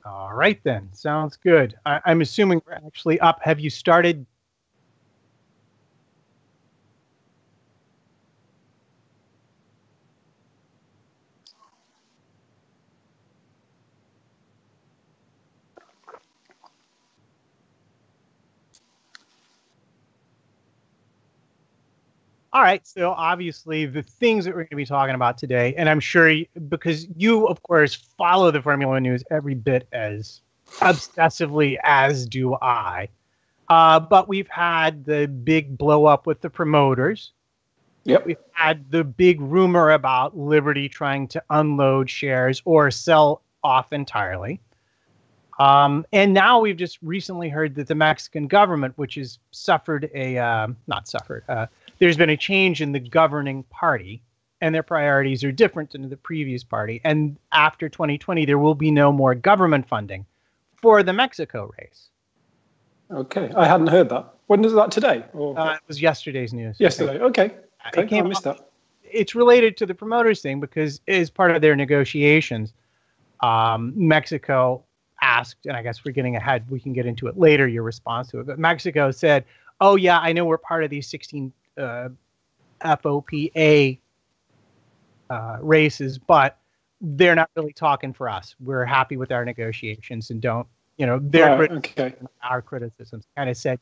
All right, then. Sounds good. I'm assuming we're actually up. Have you started? All right. So obviously the things that we're going to be talking about today, and I'm sure because you, of course, follow the Formula news every bit as obsessively as do I. But we've had the big blow up with the promoters. Yep. We've had the big rumor about Liberty trying to unload shares or sell off entirely. And now we've just recently heard that the Mexican government, which has suffered there's been a change in the governing party, and their priorities are different than the previous party. And after 2020, there will be no more government funding for the Mexico race. Okay, I hadn't heard that. When was that today? It was yesterday's news. Yesterday, okay. I missed that. It's related to the promoters thing because as part of their negotiations, Mexico asked, and I guess we're getting ahead, we can get into it later, your response to it, but Mexico said, oh yeah, I know we're part of these 16 FOPA races, but they're not really talking for us. We're happy with our negotiations and don't, our criticisms kind of said,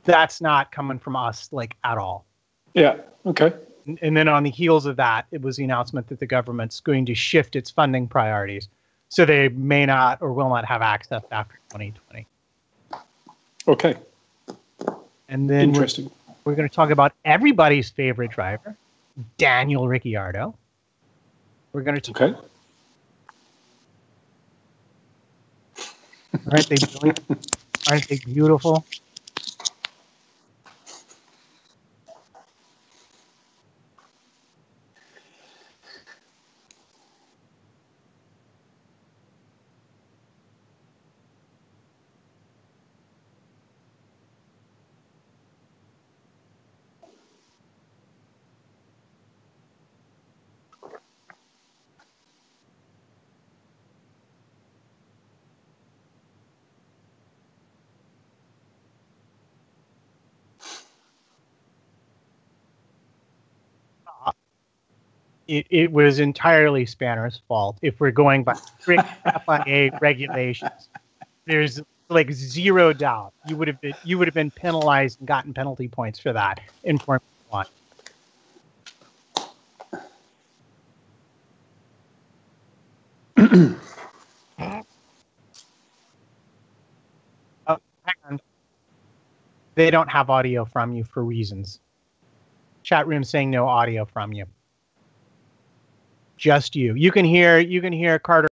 that's not coming from us like at all. Yeah. Okay. And then on the heels of that, it was the announcement that the government's going to shift its funding priorities. So they may not or will not have access after 2020. Okay. And then interesting. We're going to talk about everybody's favorite driver, Daniel Ricciardo. We're going to okay. Aren't they brilliant? Aren't they beautiful? It was entirely Spanner's fault. If we're going by strict FIA regulations, there's like zero doubt you would have been penalized and gotten penalty points for that in Formula One. Hang on. They don't have audio from you for reasons. Chat room saying no audio from you. Just you. You can hear Carter.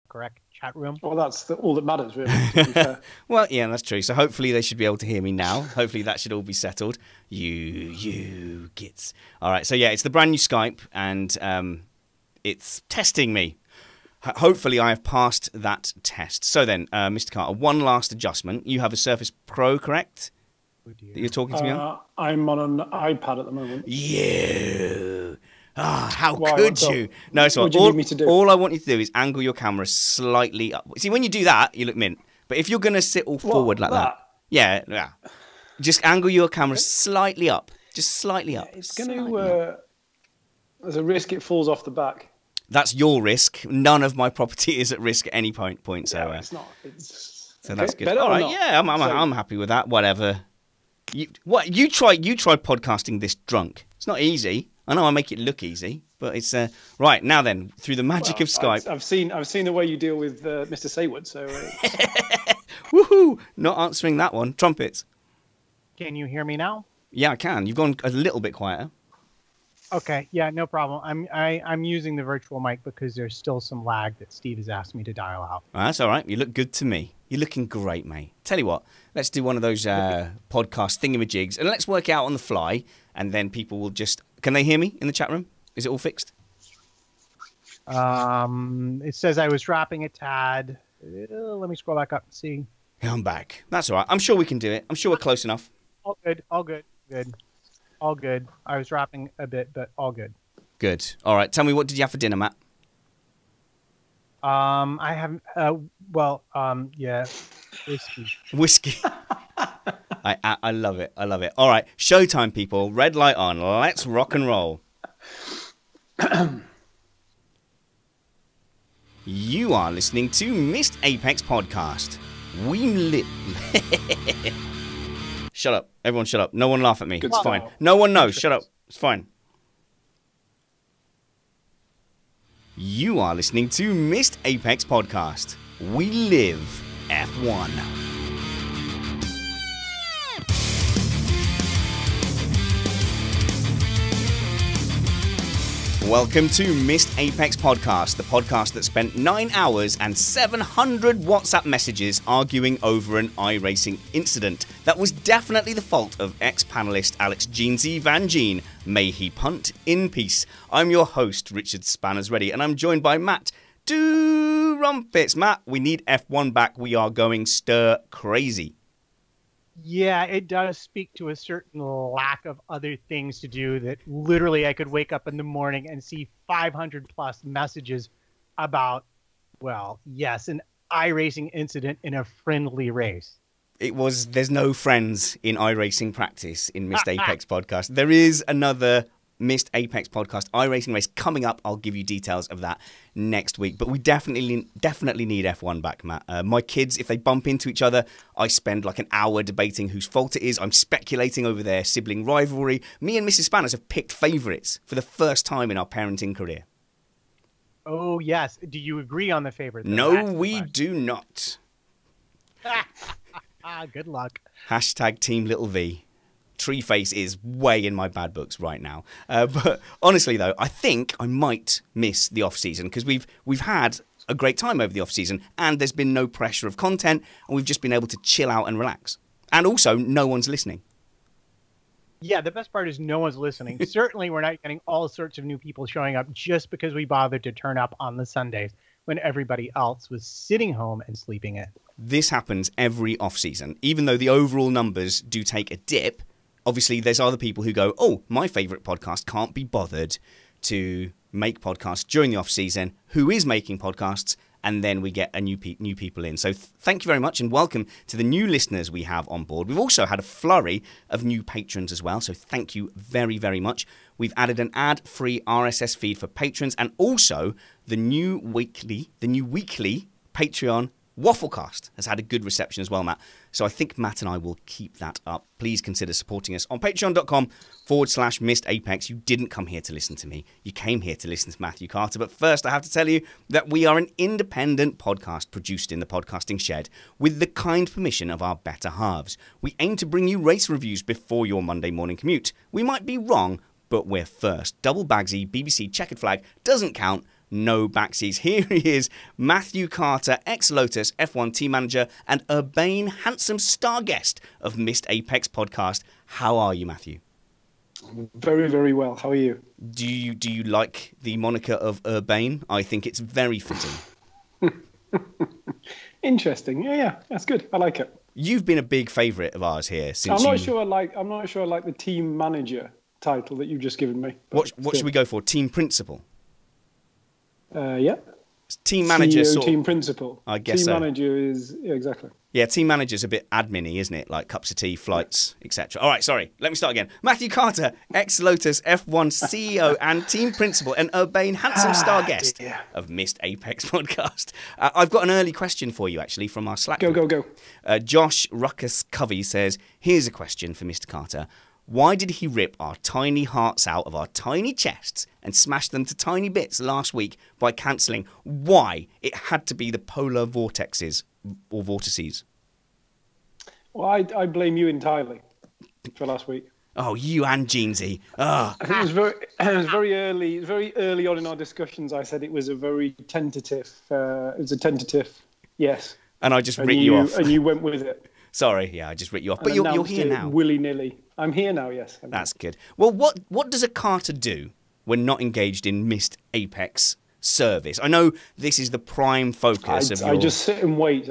Correct. Chat room. Well, that's all that matters, really. To be fair. Well, yeah, that's true. So hopefully they should be able to hear me now. Hopefully that should all be settled. You gits. All right. So yeah, it's the brand new Skype, and it's testing me. Hopefully I have passed that test. So then, Mr. Carter, one last adjustment. You have a Surface Pro, correct? Oh dear. That you're talking to me on? I'm on an iPad at the moment. You. How could you? No, it's what do you need me to do? All I want you to do is angle your camera slightly up. See, when you do that, you look mint. But if you're going to sit all forward like that, yeah, just angle your camera slightly up. Just slightly up. It's going to... there's a risk it falls off the back. That's your risk. None of my property is at risk at any point. So yeah, it's not. So that's good. All right, yeah, I'm happy with that. Whatever. You try podcasting this drunk. It's not easy. I know I make it look easy, but it's right now. Then through the magic of Skype, I've seen the way you deal with Mr. Saywood. So woohoo! Not answering that one. Trumpets. Can you hear me now? Yeah, I can. You've gone a little bit quieter. Okay, yeah, no problem. I'm using the virtual mic because there's still some lag that Steve has asked me to dial out. That's all right. You look good to me. You're looking great, mate. Tell you what, let's do one of those podcast thingamajigs, and let's work out on the fly, and then people will just... Can they hear me in the chat room? Is it all fixed? It says I was dropping a tad. Let me scroll back up and see. Yeah, I'm back. That's all right. I'm sure we can do it. I'm sure we're close enough. All good. I was dropping a bit, but all good. Good. All right. Tell me, what did you have for dinner, Matt? I haven't. Well, yeah, whiskey. Whiskey. I love it. I love it. All right, showtime, people. Red light on. Let's rock and roll. You are listening to Missed Apex Podcast. We live. Shut up. Everyone shut up. No one laugh at me. It's fine. No one knows. Shut up. It's fine. You are listening to Missed Apex Podcast. We live F1. Welcome to Missed Apex Podcast, the podcast that spent 9 hours and 700 WhatsApp messages arguing over an iRacing incident that was definitely the fault of ex-panelist Alex Jeansy Van Gene. May he punt in peace. I'm your host, Richard Spanners Ready, and I'm joined by Matt Trumpets. Matt, we need F1 back. We are going stir crazy. Yeah, it does speak to a certain lack of other things to do that literally I could wake up in the morning and see 500 plus messages about, well, yes, an iRacing incident in a friendly race. There's no friends in iRacing practice in Missed Apex Podcast. There is another Missed Apex Podcast iRacing race coming up. I'll give you details of that next week. But we definitely need F1 back, Matt. My kids, if they bump into each other, I spend like an hour debating whose fault it is. I'm speculating over their sibling rivalry. Me and Mrs. Spanners have picked favourites for the first time in our parenting career. Oh, yes. Do you agree on the favourite? No, we do not. Good luck. Hashtag Team Little V. Treeface is way in my bad books right now. But honestly, though, I think I might miss the off-season because we've had a great time over the off-season and there's been no pressure of content and we've just been able to chill out and relax. And also, no one's listening. Yeah, the best part is no one's listening. Certainly, we're not getting all sorts of new people showing up just because we bothered to turn up on the Sundays when everybody else was sitting home and sleeping in. This happens every off-season. Even though the overall numbers do take a dip, obviously, there's other people who go, oh, my favourite podcast can't be bothered to make podcasts during the off-season. Who is making podcasts? And then we get a new people in. So thank you very much and welcome to the new listeners we have on board. We've also had a flurry of new patrons as well. So thank you very, very much. We've added an ad-free RSS feed for patrons and also the new weekly Patreon Wafflecast has had a good reception as well, Matt. So I think Matt and I will keep that up. Please consider supporting us on patreon.com/Missed Apex. You didn't come here to listen to me. You came here to listen to Matthew Carter. But first, I have to tell you that we are an independent podcast produced in the podcasting shed with the kind permission of our better halves. We aim to bring you race reviews before your Monday morning commute. We might be wrong, but we're first. Double Bagsy, BBC checkered flag, doesn't count. No backsies. Here he is, Matthew Carter, ex-Lotus F1 team manager and urbane, handsome star guest of Missed Apex Podcast. How are you, Matthew? Very, very well. How are you? Do you like the moniker of urbane? I think it's very fitting. Interesting. Yeah, that's good. I like it. You've been a big favourite of ours here since. I'm not sure I like the team manager title that you've just given me. What should we go for? Team principal. Yeah. Team manager, CEO, team principal. I guess team manager is exactly. Yeah, team manager's a bit admin-y, isn't it? Like cups of tea, flights, etc. All right, sorry. Let me start again. Matthew Carter, ex-Lotus F1 CEO and team principal and urbane handsome star guest of Missed Apex Podcast. I've got an early question for you, actually, from our Slack. Go. Josh Ruckus Covey says, here's a question for Mr. Carter. Why did he rip our tiny hearts out of our tiny chests and smash them to tiny bits last week by cancelling? Why? It had to be the polar vortices. Well, I blame you entirely for last week. Oh, you and Jeansy. Oh. I think it was very early on in our discussions. I said it was a very tentative. Yes. And I just ripped you off. And you went with it. Sorry, yeah, I just ripped you off. But you're here now. Willy-nilly. I'm here now, yes. That's good. Well, what does a Carter do when not engaged in Missed Apex service? I know this is the prime focus of your... I just sit and wait.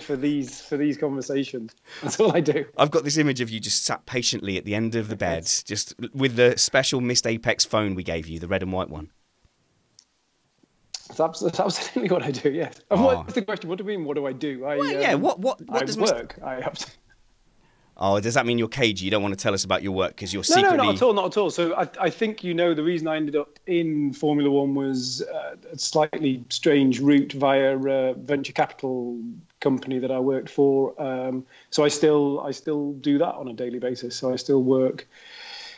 For these conversations. That's all I do. I've got this image of you just sat patiently at the end of the bed, just with the special Missed Apex phone we gave you, the red and white one. That's absolutely what I do. Yes. And what's the question? What do you mean? What do I do? What does work? I have to. Oh, does that mean you're cagey? You don't want to tell us about your work because you're secretly... No, not at all. So I think the reason I ended up in Formula One was a slightly strange route via a venture capital company that I worked for. So I still do that on a daily basis. So I still work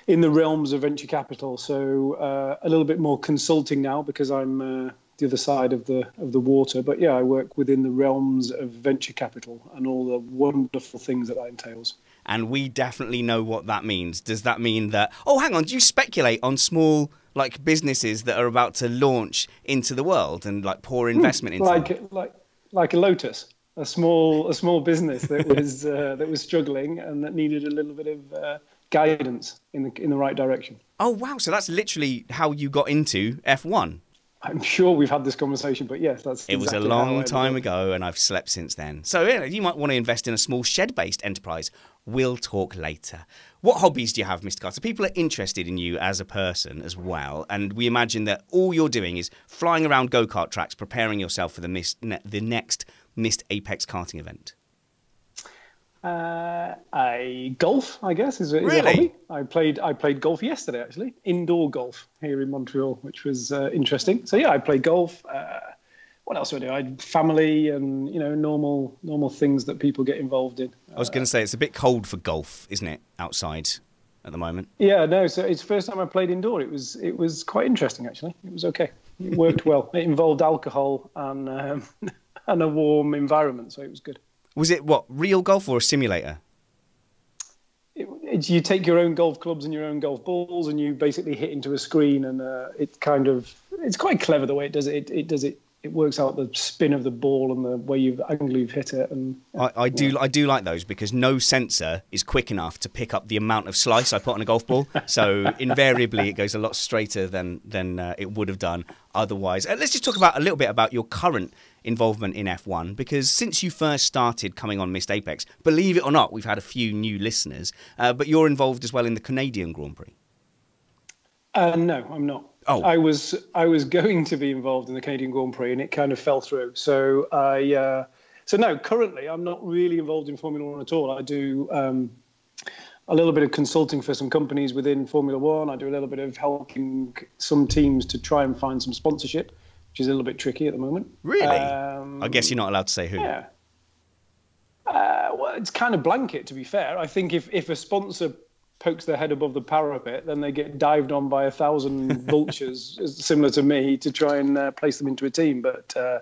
in the realms of venture capital. So a little bit more consulting now because I'm the other side of the water. But yeah, I work within the realms of venture capital and all the wonderful things that entails. And we definitely know what that means. Does that mean that, oh, hang on, do you speculate on small businesses that are about to launch into the world and pour investment into them? Like a Lotus, a small business that was that was struggling and that needed a little bit of guidance in the right direction. Oh wow, so that's literally how you got into F1. I'm sure we've had this conversation, but yes, that's it was a long time ago, and I've slept since then. So yeah, you might want to invest in a small shed-based enterprise. We'll talk later. What hobbies do you have, Mr. Carter? People are interested in you as a person as well, and we imagine that all you're doing is flying around go-kart tracks, preparing yourself for the next Missed Apex karting event. Golf, I guess, is a hobby. I played golf yesterday, actually, indoor golf here in Montreal, which was interesting. So yeah, I played golf. What else do I do? I had family and normal things that people get involved in. I was going to say it's a bit cold for golf, isn't it, outside at the moment? Yeah, no. So it's the first time I played indoor. It was quite interesting actually. It was okay. It worked well. It involved alcohol and and a warm environment, so it was good. Was it real golf or a simulator? You take your own golf clubs and your own golf balls, and you basically hit into a screen, and it's quite clever the way it does it. It works out the spin of the ball and the way you've hit it. And I do like those because no sensor is quick enough to pick up the amount of slice I put on a golf ball. So invariably, it goes a lot straighter than it would have done otherwise. Let's just talk a little bit about your current involvement in F1, because since you first started coming on Missed Apex, believe it or not, we've had a few new listeners, but you're involved as well in the Canadian Grand Prix. No, I'm not. Oh, I was going to be involved in the Canadian Grand Prix, and it kind of fell through. So no, currently I'm not really involved in Formula One at all. I do a little bit of consulting for some companies within Formula One. I do a little bit of helping some teams to try and find some sponsorship, which is a little bit tricky at the moment. Really? I guess you're not allowed to say who. Yeah. Well, it's kind of blanket, to be fair. I think if a sponsor pokes their head above the parapet, then they get dived on by 1,000 vultures, similar to me, to try and place them into a team. But so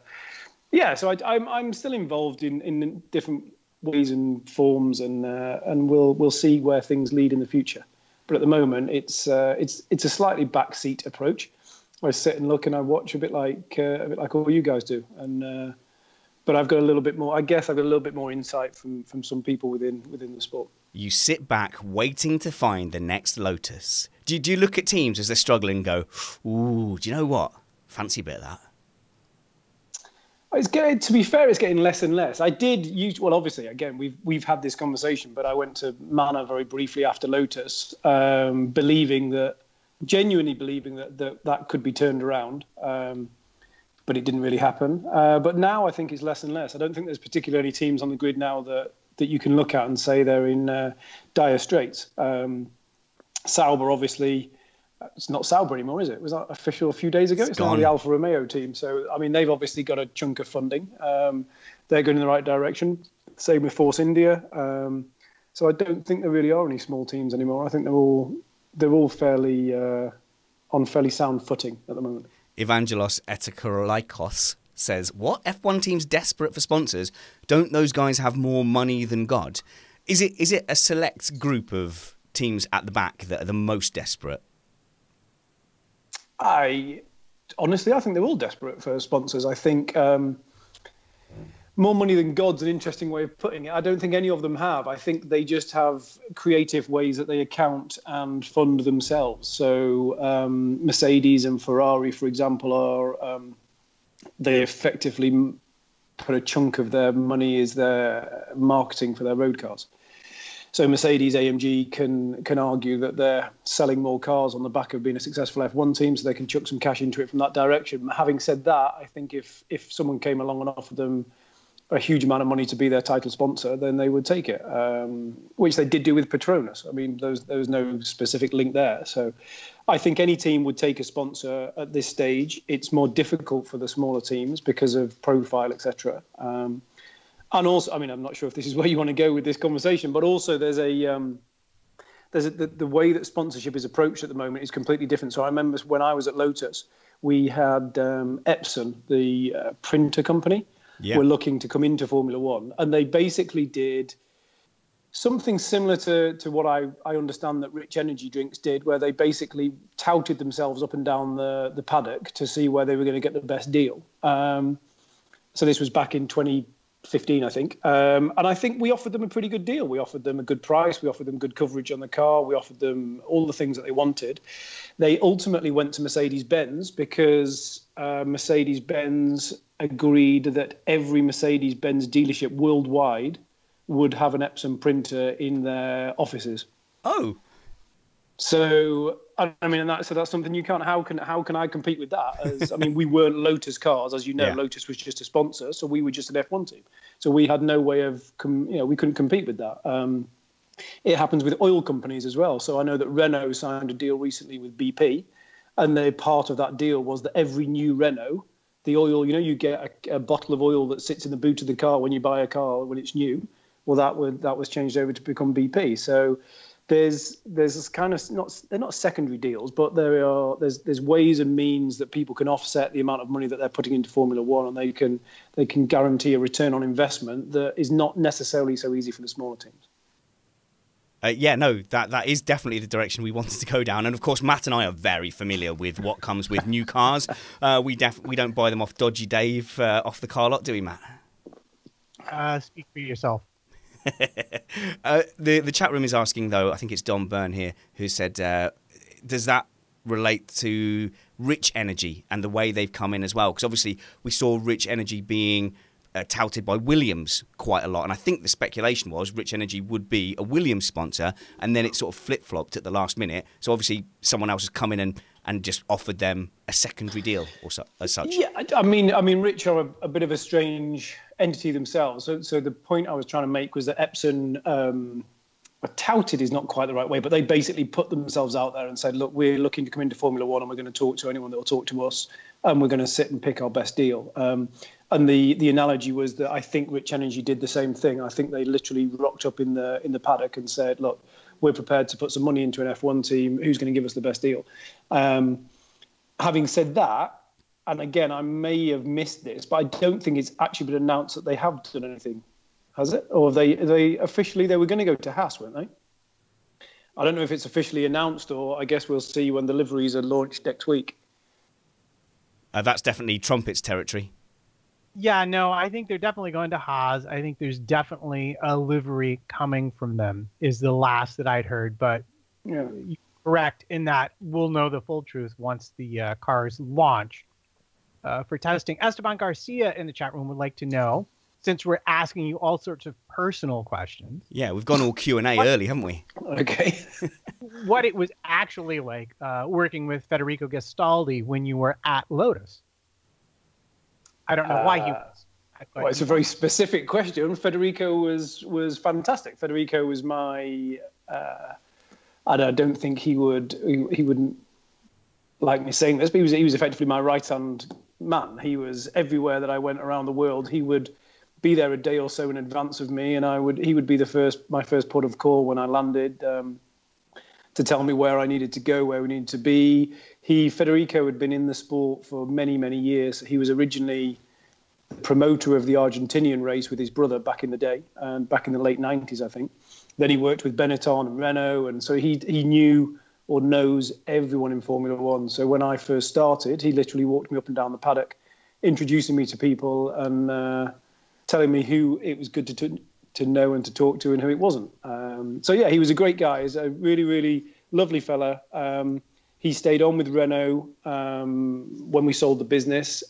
I'm still involved in different ways and forms, and we'll see where things lead in the future. But at the moment, it's a slightly backseat approach. I sit and look and I watch a bit like all you guys do, and but I've got a little bit more. I guess I've got a little bit more insight from some people within the sport. You sit back waiting to find the next Lotus. Do you look at teams as they're struggling and go, ooh, do you know what? Fancy a bit of that. To be fair, it's getting less and less. I did use, well, obviously, again, we've had this conversation, but I went to Mana very briefly after Lotus, genuinely believing that could be turned around. But it didn't really happen. But now I think it's less and less. I don't think there's particularly teams on the grid now that you can look at and say they're in dire straits. Sauber, obviously, it's not Sauber anymore, is it? Was that official a few days ago? It's now the Alfa Romeo team. So, I mean, they've obviously got a chunk of funding. They're going in the right direction. Same with Force India. So I don't think there really are any small teams anymore. I think they're all fairly on fairly sound footing at the moment. Evangelos Etekorolaikos says, what? F1 teams desperate for sponsors? Don't those guys have more money than God? Is it a select group of teams at the back that are the most desperate? Honestly, I think they're all desperate for sponsors. I think more money than God's an interesting way of putting it. I don't think any of them have. I think they just have creative ways that they account and fund themselves. So Mercedes and Ferrari, for example, are they effectively put a chunk of their money as their marketing for their road cars. So Mercedes AMG can argue that they're selling more cars on the back of being a successful F1 team, so they can chuck some cash into it from that direction. Having said that, I think if someone came along and offered them a huge amount of money to be their title sponsor, then they would take it, which they did do with Petronas. I mean, there was no specific link there. So I think any team would take a sponsor at this stage. It's more difficult for the smaller teams because of profile, etc. And also, I mean, I'm not sure if this is where you want to go with this conversation, but also there's the way that sponsorship is approached at the moment is completely different. So I remember when I was at Lotus, we had Epson, the printer company, were looking to come into Formula One, and they basically did something similar to what I understand that Rich Energy Drinks did, where they basically touted themselves up and down the paddock to see where they were going to get the best deal. So this was back in 2015, I think. And I think we offered them a pretty good deal. We offered them a good price. We offered them good coverage on the car. We offered them all the things that they wanted. They ultimately went to Mercedes-Benz because Mercedes-Benz agreed that every Mercedes-Benz dealership worldwide would have an Epson printer in their offices. Oh. So I mean, so that's something you can't. How can I compete with that? I mean, we weren't Lotus Cars, as you know. Lotus was just a sponsor, so we were just an F1 team. So we had no way of, we couldn't compete with that. It happens with oil companies as well. So I know that Renault signed a deal recently with BP, and part of that deal was that every new Renault, the oil, you get a bottle of oil that sits in the boot of the car when you buy a car when it's new. Well, that was changed over to become BP. So there's kind of they're not secondary deals, but there's ways and means that people can offset the amount of money that they're putting into Formula One, and they can guarantee a return on investment that is not necessarily so easy for the smaller teams. That is definitely the direction we wanted to go down. And of course, Matt and I are very familiar with what comes with new cars. We don't buy them off Dodgy Dave off the car lot, do we, Matt? Speak for yourself. The chat room is asking, though, I think it's Don Byrne here, who said, does that relate to Rich Energy and the way they've come in as well? Because obviously we saw Rich Energy being touted by Williams quite a lot, and I think the speculation was Rich Energy would be a Williams sponsor, and then it sort of flip-flopped at the last minute. So obviously someone else has come in and just offered them a secondary deal as such. Yeah, I mean, Rich are a bit of a strange entity themselves. So the point I was trying to make was that Epson, touted is not quite the right way, but they basically put themselves out there and said, look, we're looking to come into Formula One, and we're going to talk to anyone that will talk to us, and we're going to sit and pick our best deal. And the analogy was that I think Rich Energy did the same thing. I think they literally rocked up in the paddock and said, look, we're prepared to put some money into an F1 team. Who's going to give us the best deal? Having said that, and again, I may have missed this, but I don't think it's actually been announced that they have done anything, has it? Or have they officially, they were going to go to Haas, weren't they? I don't know if it's officially announced, or I guess we'll see when the liveries are launched next week. That's definitely Trumpets territory. Yeah, no, I think they're definitely going to Haas. I think there's definitely a livery coming from them, is the last that I'd heard. But you're correct in that we'll know the full truth once the cars launch for testing. Esteban Garcia in the chat room would like to know, since we're asking you all sorts of personal questions. Yeah, we've gone all Q&A early, haven't we? Okay. What it was actually like working with Federico Gastaldi when you were at Lotus. I don't know why he was. Well, it's a very specific question. Federico was fantastic. Federico was my. I don't think he wouldn't like me saying this, but he was effectively my right hand man. He was everywhere that I went around the world. He would be there a day or so in advance of me, and he would be my first port of call when I landed, to tell me where I needed to go, where we needed to be. Federico had been in the sport for many, many years. He was originally the promoter of the Argentinian race with his brother back in the day, and back in the late 90s, I think. Then he worked with Benetton and Renault, and so he knew or knows everyone in Formula One. So when I first started, he literally walked me up and down the paddock, introducing me to people and telling me who it was good to know and to talk to and who it wasn't. So yeah, he was a great guy. He's a really, really lovely fella. He stayed on with Renault when we sold the business.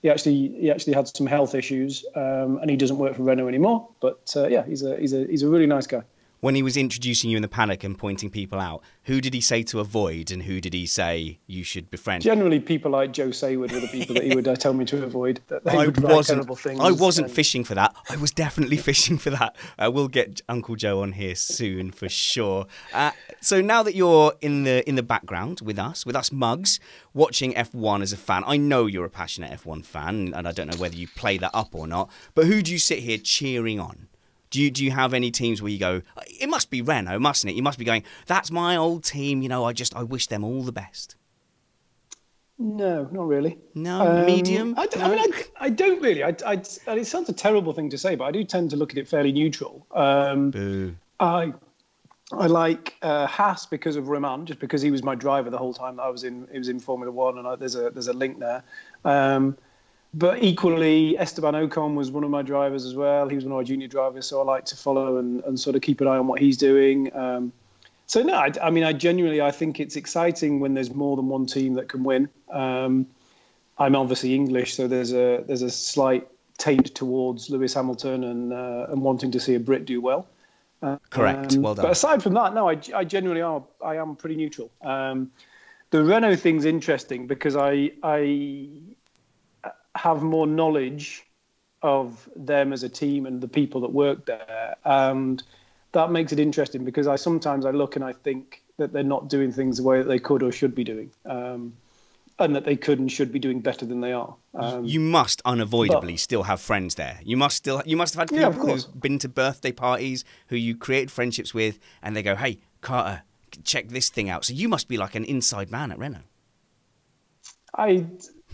He actually had some health issues, and he doesn't work for Renault anymore. But yeah, he's a really nice guy. When he was introducing you in the paddock and pointing people out, who did he say to avoid and who did he say you should befriend? Generally, people like Joe Sayward were the people that he would tell me to avoid. That they would write terrible things. I wasn't fishing for that. I was definitely fishing for that. We'll get Uncle Joe on here soon for sure. So now that you're in the background with us mugs, watching F1 as a fan, I know you're a passionate F1 fan, and I don't know whether you play that up or not, but who do you sit here cheering on? Do you have any teams where you go, it must be Renault, mustn't it? You must be going, that's my old team, you know, I wish them all the best. No, not really. No, medium? I don't really. It sounds a terrible thing to say, but I do tend to look at it fairly neutral. Boo. I like Haas because of Romain, just because he was my driver the whole time that I was in Formula One, and there's a link there. But equally, Esteban Ocon was one of my drivers as well. He was one of our junior drivers, so I like to follow and sort of keep an eye on what he's doing. So no, I genuinely think it's exciting when there's more than one team that can win. I'm obviously English, so there's a slight taint towards Lewis Hamilton and wanting to see a Brit do well. Correct. Well done. But aside from that, no, I genuinely am pretty neutral. The Renault thing's interesting because I have more knowledge of them as a team and the people that work there, and that makes it interesting because sometimes I look and I think that they're not doing things the way that they could or should be doing, and that they could and should be doing better than they are. You must unavoidably still have friends there. You must have had people who've been to birthday parties who you created friendships with, and they go, "Hey, Carter, check this thing out." So you must be like an inside man at Renault.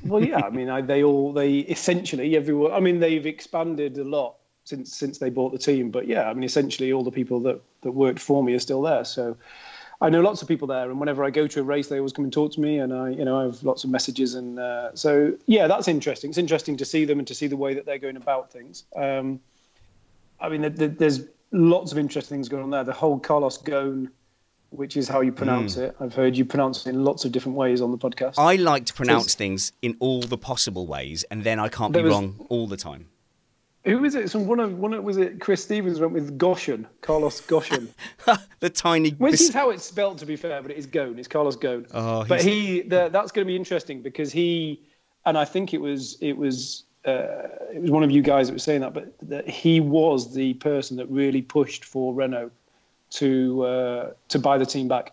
Well, yeah. They essentially everyone. I mean, they've expanded a lot since they bought the team. But yeah, essentially all the people that worked for me are still there. So I know lots of people there, and whenever I go to a race, they always come and talk to me, and I have lots of messages, and so yeah, that's interesting. It's interesting to see them and to see the way that they're going about things. There's lots of interesting things going on there. The whole Carlos Ghosn, which is how you pronounce it. I've heard you pronounce it in lots of different ways on the podcast. I like to pronounce things in all the possible ways, and then I can't be wrong all the time. Who is it? Was it Chris Stevens went with Goshen, Carlos Goshen. The tiny... Which is how it's spelled, to be fair, but it is Ghosn. It's Carlos Ghosn. Oh, but that's going to be interesting because and I think it was one of you guys that was saying that, but that he was the person that really pushed for Renault to buy the team back.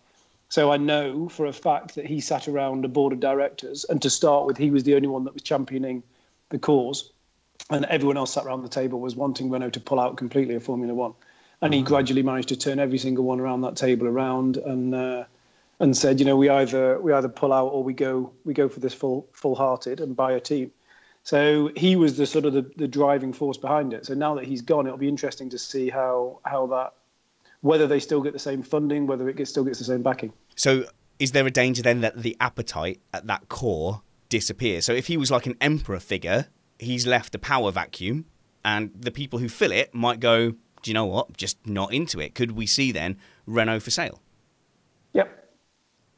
So I know for a fact that he sat around a board of directors, and to start with, he was the only one that was championing the cause, and everyone else sat around the table was wanting Renault to pull out completely of Formula One. And he gradually managed to turn every single one around that table around and said, we either pull out or we go for this full-hearted and buy a team. So he was the sort of the driving force behind it. So now that he's gone, it'll be interesting to see how that, whether they still get the same funding, whether it still gets the same backing. So is there a danger then that the appetite at that core disappears? So if he was like an emperor figure, he's left a power vacuum, and the people who fill it might go, do you know what, just not into it. Could we see then Renault for sale? Yep.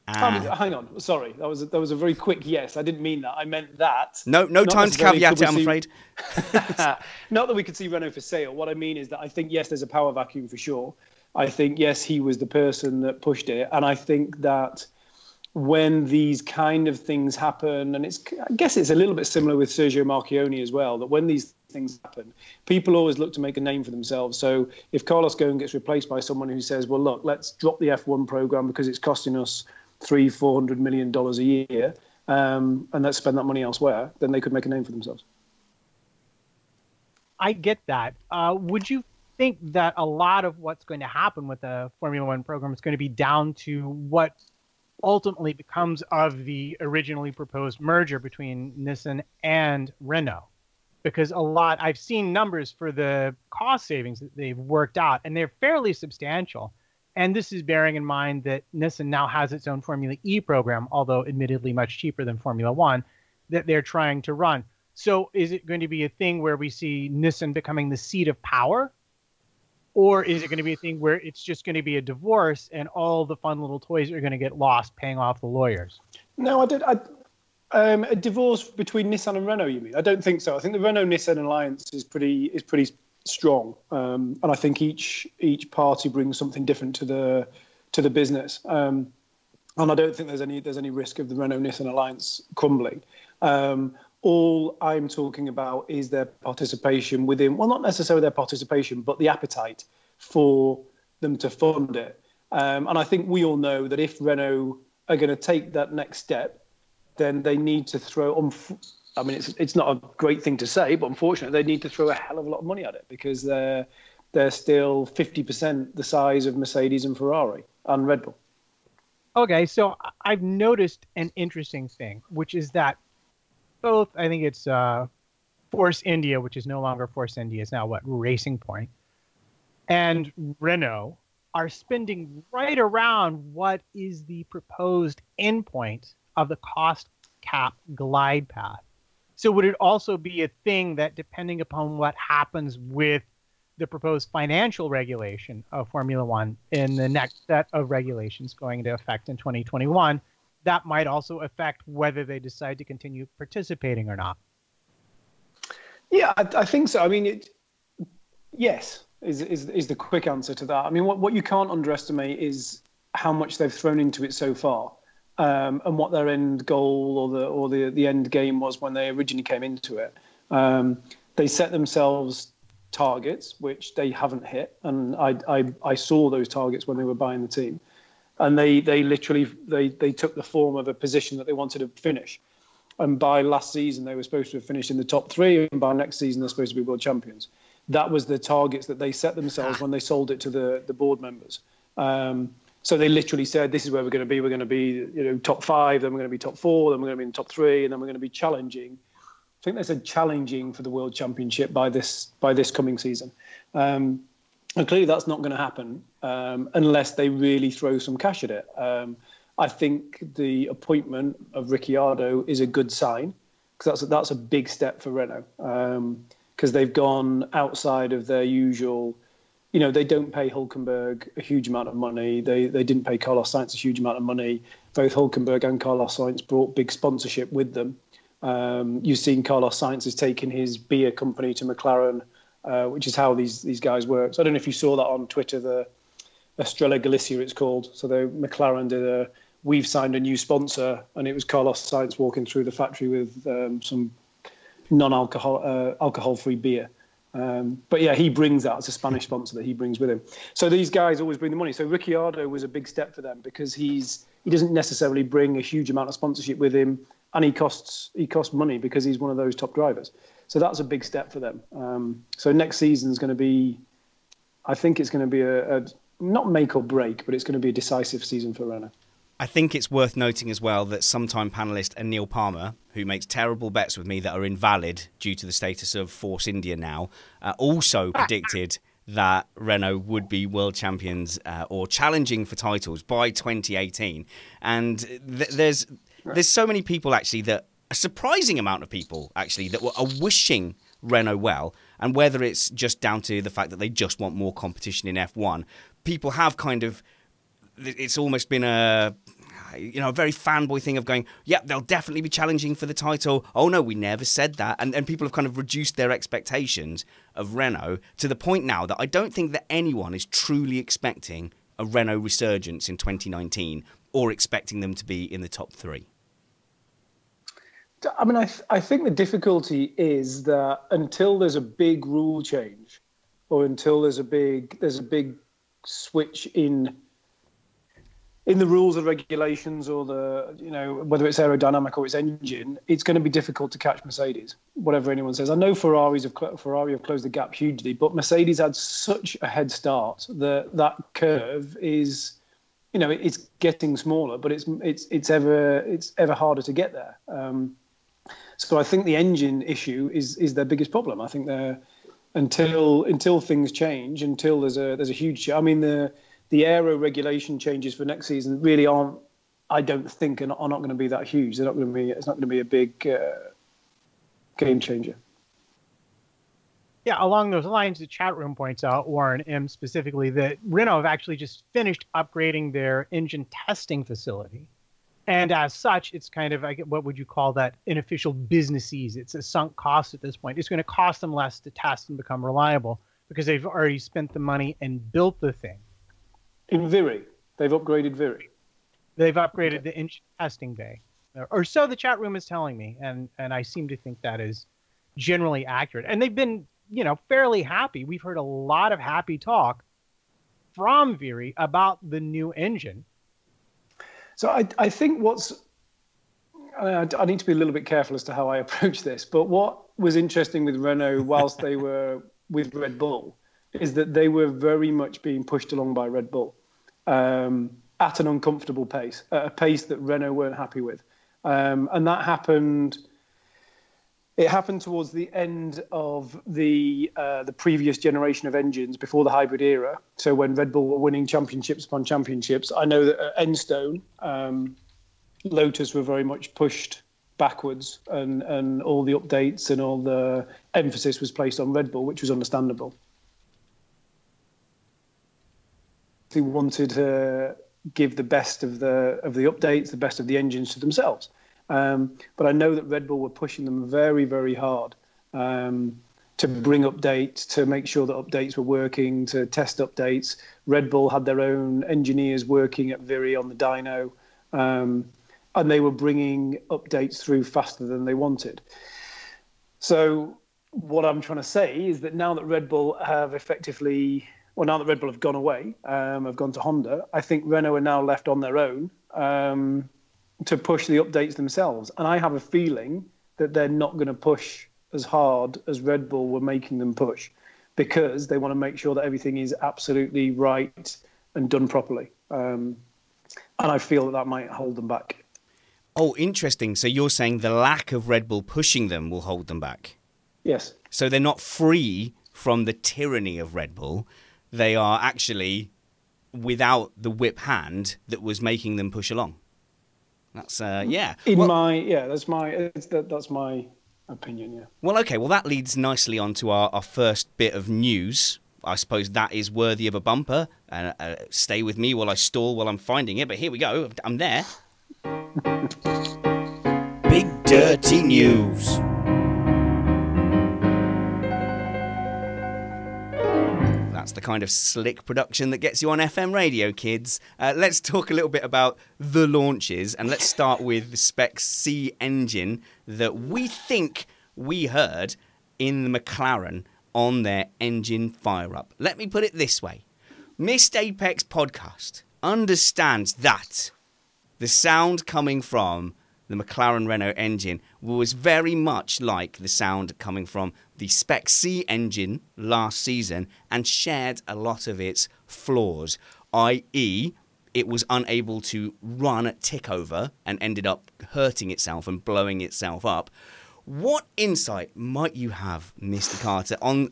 Hang on, sorry, that was a very quick yes. I didn't mean that. I meant that. No time to caveat it, I'm afraid. Not that we could see Renault for sale. What I mean is that I think, yes, there's a power vacuum for sure. I think, yes, he was the person that pushed it. And I think that when these kind of things happen, and I guess it's a little bit similar with Sergio Marchionne as well, that when these things happen, people always look to make a name for themselves. So if Carlos Ghosn gets replaced by someone who says, well, look, let's drop the F1 program because it's costing us $300-400 million a year, and let's spend that money elsewhere, then they could make a name for themselves. I get that. Would you think that a lot of what's going to happen with the Formula One program is going to be down to what ultimately becomes of the originally proposed merger between Nissan and Renault? Because I've seen numbers for the cost savings that they've worked out, and they're fairly substantial. And this is bearing in mind that Nissan now has its own Formula E program, although admittedly much cheaper than Formula One, that they're trying to run. So is it going to be a thing where we see Nissan becoming the seat of power? Or is it going to be a thing where it's just going to be a divorce and all the fun little toys are going to get lost paying off the lawyers? No, a divorce between Nissan and Renault, you mean? I don't think so. I think the Renault-Nissan alliance is pretty strong, and I think each party brings something different to the business. And I don't think there's any risk of the Renault-Nissan alliance crumbling. All I'm talking about is their participation within, well, not necessarily their participation, but the appetite for them to fund it. And I think we all know that if Renault are going to take that next step, then they need to throw, I mean, it's not a great thing to say, but unfortunately, they need to throw a hell of a lot of money at it, because they're still 50% the size of Mercedes and Ferrari and Red Bull. Okay, so I've noticed an interesting thing, which is that both, I think it's Force India, which is no longer Force India, is now Racing Point, and Renault are spending right around what is the proposed endpoint of the cost cap glide path. So would it also be a thing that, depending upon what happens with the proposed financial regulation of Formula One in the next set of regulations going into effect in 2021, that might also affect whether they decide to continue participating or not? Yeah, I think so. I mean, yes, is the quick answer to that. I mean, what you can't underestimate is how much they've thrown into it so far, and what their end goal or the end game was when they originally came into it. They set themselves targets which they haven't hit, and I saw those targets when they were buying the team, and they literally took the form of a position that they wanted to finish. And by last season, they were supposed to have finished in the top 3, and by next season, they're supposed to be world champions. That was the targets that they set themselves when they sold it to the board members. So they literally said, this is where we're going to be. We're going to be, top 5, then we're going to be top 4, then we're going to be in the top 3, and then we're going to be challenging. I think they said challenging for the world championship by this coming season. And clearly that's not going to happen unless they really throw some cash at it. I think the appointment of Ricciardo is a good sign, because that's a big step for Renault, because they've gone outside of their usual. They don't pay Hülkenberg a huge amount of money. They didn't pay Carlos Sainz a huge amount of money. Both Hülkenberg and Carlos Sainz brought big sponsorship with them. You've seen Carlos Sainz has taken his beer company to McLaren, which is how these guys work. So I don't know if you saw that on Twitter, the Estrella Galicia it's called. So McLaren did we've signed a new sponsor, and it was Carlos Sainz walking through the factory with some alcohol-free beer. But yeah, he brings that as a Spanish sponsor that he brings with him. So these guys always bring the money. So Ricciardo was a big step for them, because he doesn't necessarily bring a huge amount of sponsorship with him, and he costs money because he's one of those top drivers. So that's a big step for them. So next season is going to be, I think it's going to be a not make or break, but it's going to be a decisive season for Renault. I think it's worth noting as well that sometime panellist Neil Palmer, who makes terrible bets with me that are invalid due to the status of Force India now, also predicted that Renault would be world champions or challenging for titles by 2018. And there's so many people, actually, a surprising amount of people, actually, that are wishing Renault well. And whether it's just down to the fact that they just want more competition in F1, people have it's almost been a very fanboy thing of going, yeah, they'll definitely be challenging for the title. Oh no, we never said that. And people have kind of reduced their expectations of Renault to the point now that I don't think that anyone is truly expecting a Renault resurgence in 2019 or expecting them to be in the top 3. I mean, I think the difficulty is that until there's a big rule change, or until there's a big switch in the rules and regulations, or whether it's aerodynamic or it's engine, it's going to be difficult to catch Mercedes, whatever anyone says. I know Ferrari have closed the gap hugely, but Mercedes had such a head start that curve is, it's getting smaller, but it's ever harder to get there. So I think the engine issue is their biggest problem. I think until things change, until there's a huge. I mean, the aero regulation changes for next season really aren't. I don't think are not going to be that huge. It's not going to be a big game changer. Yeah, along those lines, the chat room points out, Warren M. specifically, that Renault have actually just finished upgrading their engine testing facility. And as such, it's kind of, what would you call that, unofficial businessese. It's a sunk cost at this point. It's going to cost them less to test and become reliable. because they've already spent the money and built the thing. In Viri, they've upgraded Viri. They've upgraded the engine testing bay, or so the chat room is telling me, and I seem to think that is generally accurate. And they've been, fairly happy. We've heard a lot of happy talk from Viri about the new engine. So I think I need to be a little bit careful as to how I approach this, but what was interesting with Renault whilst they were with Red Bull is that they were very much being pushed along by Red Bull at an uncomfortable pace, at a pace that Renault weren't happy with. And that happened. It happened towards the end of the previous generation of engines before the hybrid era. So when Red Bull were winning championships upon championships, I know that at Enstone, Lotus were very much pushed backwards, and all the updates and all the emphasis was placed on Red Bull, which was understandable. They wanted to give the best of the updates, the best of the engines to themselves. But I know that Red Bull were pushing them very, very hard to bring updates, to make sure that updates were working, to test updates. Red Bull had their own engineers working at Viri on the dyno, and they were bringing updates through faster than they wanted. So what I'm trying to say is that now that Red Bull have now that Red Bull have gone away, have gone to Honda, I think Renault are now left on their own to push the updates themselves. And I have a feeling that they're not going to push as hard as Red Bull were making them push, because they want to make sure that everything is absolutely right and done properly. And I feel that might hold them back. Oh, interesting. So you're saying the lack of Red Bull pushing them will hold them back? Yes. So they're not free from the tyranny of Red Bull. They are actually without the whip hand that was making them push along. That's yeah. That's my opinion. Yeah. Well, okay. Well, that leads nicely on to our first bit of news. I suppose that is worthy of a bumper. Stay with me while I stall while I'm finding it. But here we go. I'm there. Big Dirty News. That's the kind of slick production that gets you on FM radio, kids. Let's talk a little bit about the launches, and let's start with the Spec C engine that we think we heard in the McLaren on their engine fire-up. Let me put it this way. Missed Apex podcast understands that the sound coming from the McLaren Renault engine was very much like the sound coming from the Spec C engine last season, and shared a lot of its flaws, i.e. it was unable to run at tick over and ended up hurting itself and blowing itself up. What insight might you have, Mr. Carter, on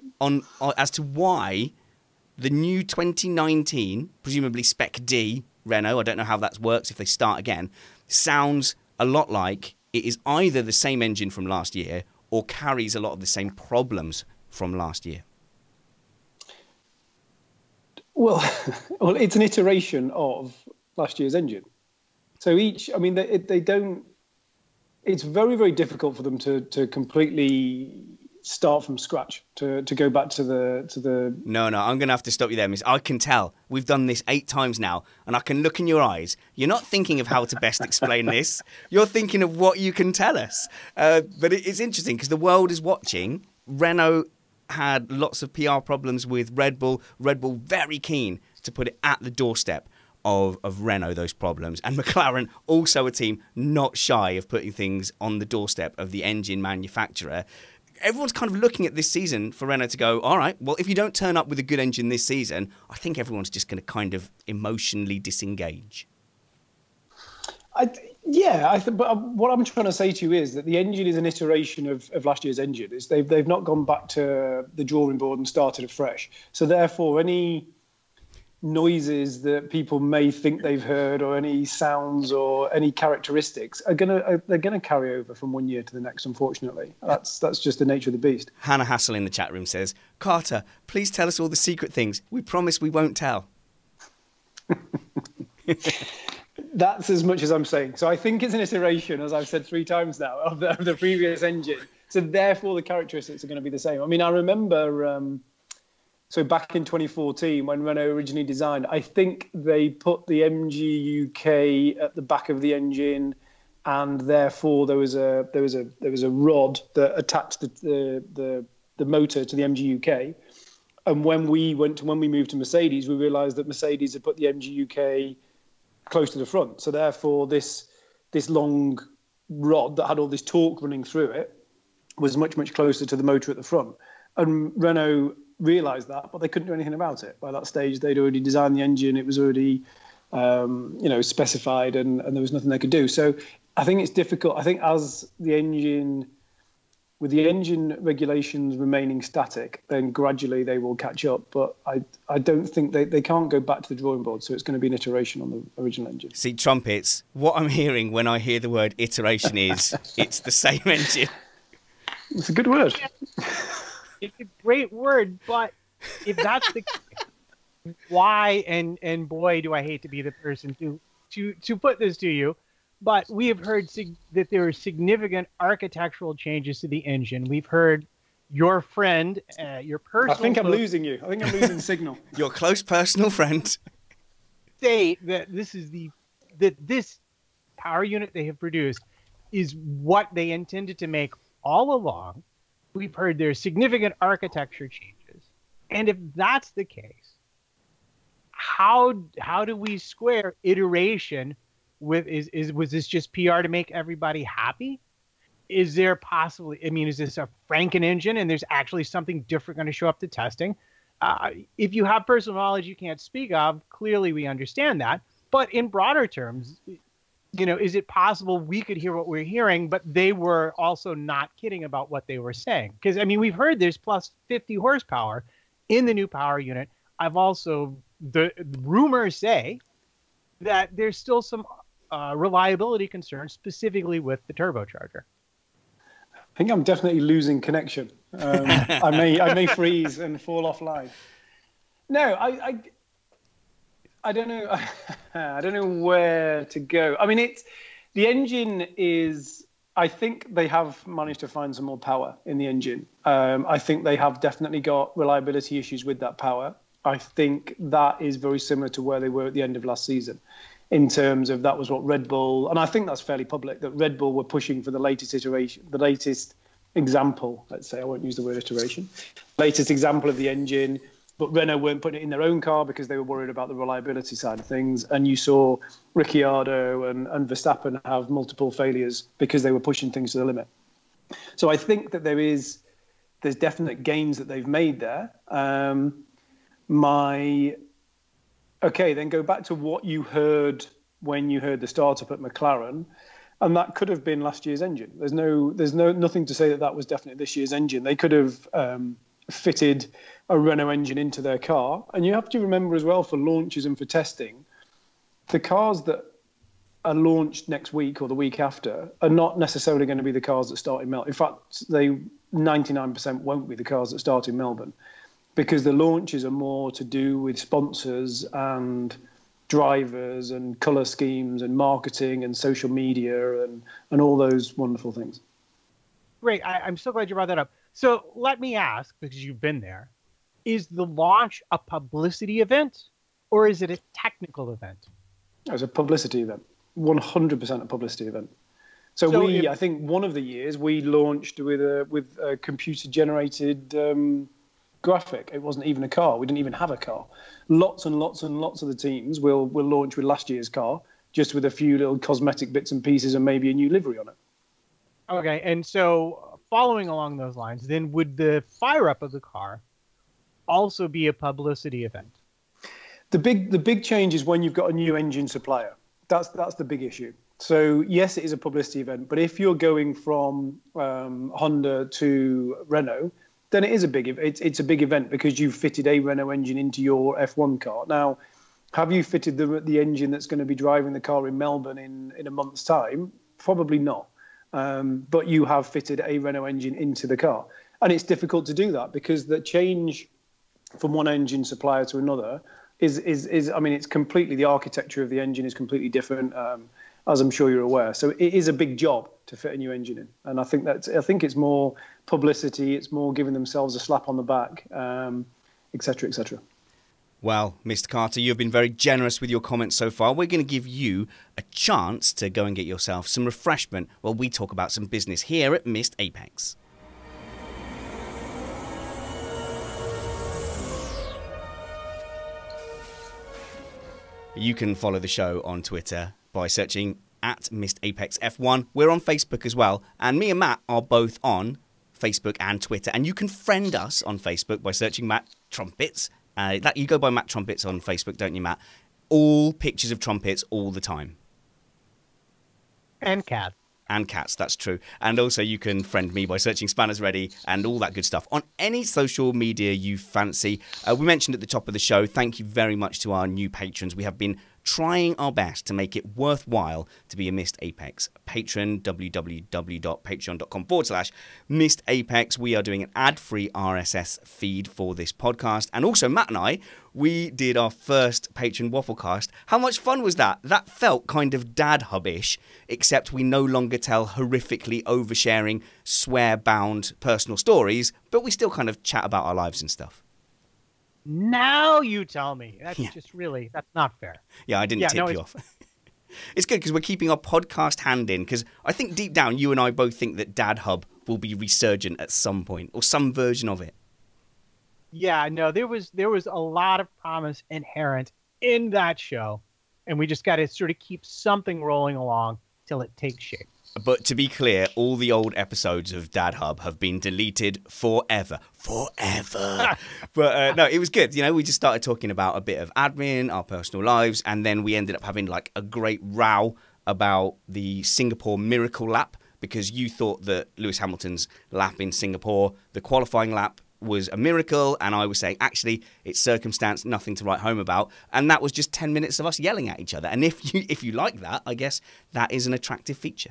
as to why the new 2019, presumably Spec D Renault, I don't know how that works if they start again, sounds a lot like it is either the same engine from last year or carries a lot of the same problems from last year? Well, it's an iteration of last year's engine. So they don't. It's very, very difficult for them to completely start from scratch, to go back to the. No, I'm going to have to stop you there, miss. I can tell. We've done this 8 times now, and I can look in your eyes. You're not thinking of how to best explain this. You're thinking of what you can tell us. But it's interesting because the world is watching. Renault had lots of PR problems with Red Bull. Red Bull very keen to put it at the doorstep of Renault, those problems. And McLaren, also a team not shy of putting things on the doorstep of the engine manufacturer. Everyone's kind of looking at this season for Renault to go, all right, well, if you don't turn up with a good engine this season, I think everyone's just going to kind of emotionally disengage. But what I'm trying to say to you is that the engine is an iteration of last year's engine. They've not gone back to the drawing board and started afresh. So therefore, any noises that people may think they've heard, or any sounds or any characteristics, they're gonna carry over from one year to the next. Unfortunately, that's just the nature of the beast. Hannah Hassel in the chat room says, "Carter, please tell us all the secret things. We promise we won't tell." That's as much as I'm saying. So I think it's an iteration, as I've said 3 times now, of the previous engine. So therefore, the characteristics are going to be the same. I mean, I remember So back in 2014, when Renault originally designed, I think they put the MG UK at the back of the engine, and therefore there was a rod that attached the motor to the MG UK. And when we moved to Mercedes, we realised that Mercedes had put the MG UK close to the front. So therefore, this long rod that had all this torque running through it was much, much closer to the motor at the front. And Renault realised that, but they couldn't do anything about it. By that stage, they'd already designed the engine. It was already, specified, and there was nothing they could do. So I think it's difficult. I think with the engine regulations remaining static, then gradually they will catch up. But I don't think they can't go back to the drawing board. So it's going to be an iteration on the original engine. See, Trumpets, what I'm hearing when I hear the word iteration is it's the same engine. It's a good word. It's a great word, but if that's the case, why, and boy, do I hate to be the person to put this to you, but we have heard that there are significant architectural changes to the engine. We've heard your friend, your personal... I think I'm losing you. I think I'm losing signal. Your close personal friend. Say that this power unit they have produced is what they intended to make all along. We've heard there's significant architecture changes. And if that's the case, how do we square iteration with was this just PR to make everybody happy? Is there possibly, is this a Franken engine and there's actually something different going to show up to testing? If you have personal knowledge you can't speak of, clearly we understand that. But in broader terms, is it possible we could hear what we're hearing, but they were also not kidding about what they were saying? Because, we've heard there's plus 50 horsepower in the new power unit. The rumors say that there's still some reliability concerns, specifically with the turbocharger. I think I'm definitely losing connection. I may freeze and fall offline. No, I don't know. I don't know where to go. The engine is. I think they have managed to find some more power in the engine. I think they have definitely got reliability issues with that power. I think that is very similar to where they were at the end of last season, in terms of that was what Red Bull, and I think that's fairly public, that Red Bull were pushing for the latest iteration, the latest example. Let's say I won't use the word iteration. Latest example of the engine. But Renault weren't putting it in their own car because they were worried about the reliability side of things. And you saw Ricciardo and Verstappen have multiple failures because they were pushing things to the limit. So I think that there's definite gains that they've made there. Then go back to what you heard when you heard the startup at McLaren, and that could have been last year's engine. There's nothing to say that was definitely this year's engine. They could have fitted a Renault engine into their car. And you have to remember as well, for launches and for testing, the cars that are launched next week or the week after are not necessarily going to be the cars that start in Melbourne. In fact, they 99% won't be the cars that start in Melbourne, because the launches are more to do with sponsors and drivers and colour schemes and marketing and social media and all those wonderful things. Great. I'm so glad you brought that up. So let me ask, because you've been there, is the launch a publicity event or is it a technical event? It's a publicity event, 100% a publicity event. So I think one of the years we launched with a computer-generated graphic. It wasn't even a car. We didn't even have a car. Lots and lots and lots of the teams will launch with last year's car, just with a few little cosmetic bits and pieces and maybe a new livery on it. Okay, and so following along those lines, then would the fire-up of the car also be a publicity event? The big change is when you've got a new engine supplier. That's the big issue. So yes, it is a publicity event, but if you're going from Honda to Renault, then it is it's a big event because you've fitted a Renault engine into your F1 car. Now, have you fitted the engine that's going to be driving the car in Melbourne in a month's time? Probably not. But you have fitted a Renault engine into the car. And it's difficult to do that because the change from one engine supplier to another is it's completely, the architecture of the engine is completely different, as I'm sure you're aware. So it is a big job to fit a new engine in. And I think it's more publicity. It's more giving themselves a slap on the back. etc., etc. Well, Mr. Carter, you've been very generous with your comments so far. We're going to give you a chance to go and get yourself some refreshment while we talk about some business here at Missed Apex. You can follow the show on Twitter by searching at Missed Apex F1. We're on Facebook as well, and me and Matt are both on Facebook and Twitter. And you can friend us on Facebook by searching Matt Trumpets. You go by Matt Trumpets on Facebook, don't you, Matt? All pictures of trumpets all the time. And cats. And cats, that's true. And also you can friend me by searching Spanners Ready and all that good stuff on any social media you fancy. We mentioned at the top of the show, thank you very much to our new patrons. We have been trying our best to make it worthwhile to be a Missed Apex patron. www.patreon.com/Missed Apex. We are doing an ad-free RSS feed for this podcast. And also, Matt and I, we did our first patron wafflecast. How much fun was that? That felt kind of dad hub-ish, except we no longer tell horrifically oversharing, swear-bound personal stories, but we still kind of chat about our lives and stuff. Now you tell me. That's just really, that's not fair. Yeah, I didn't tip you off. It's good because we're keeping our podcast hand in, because I think deep down you and I both think that Dad Hub will be resurgent at some point, or some version of it. Yeah, no, there was a lot of promise inherent in that show, and we just got to sort of keep something rolling along till it takes shape. But to be clear, all the old episodes of Dad Hub have been deleted forever. Forever. But no, it was good. You know, we just started talking about a bit of admin, our personal lives, and then we ended up having like a great row about the Singapore Miracle Lap, because you thought that Lewis Hamilton's lap in Singapore, the qualifying lap, was a miracle, and I was saying, actually, it's circumstance, nothing to write home about. And that was just 10 minutes of us yelling at each other. And if you like that, I guess that is an attractive feature.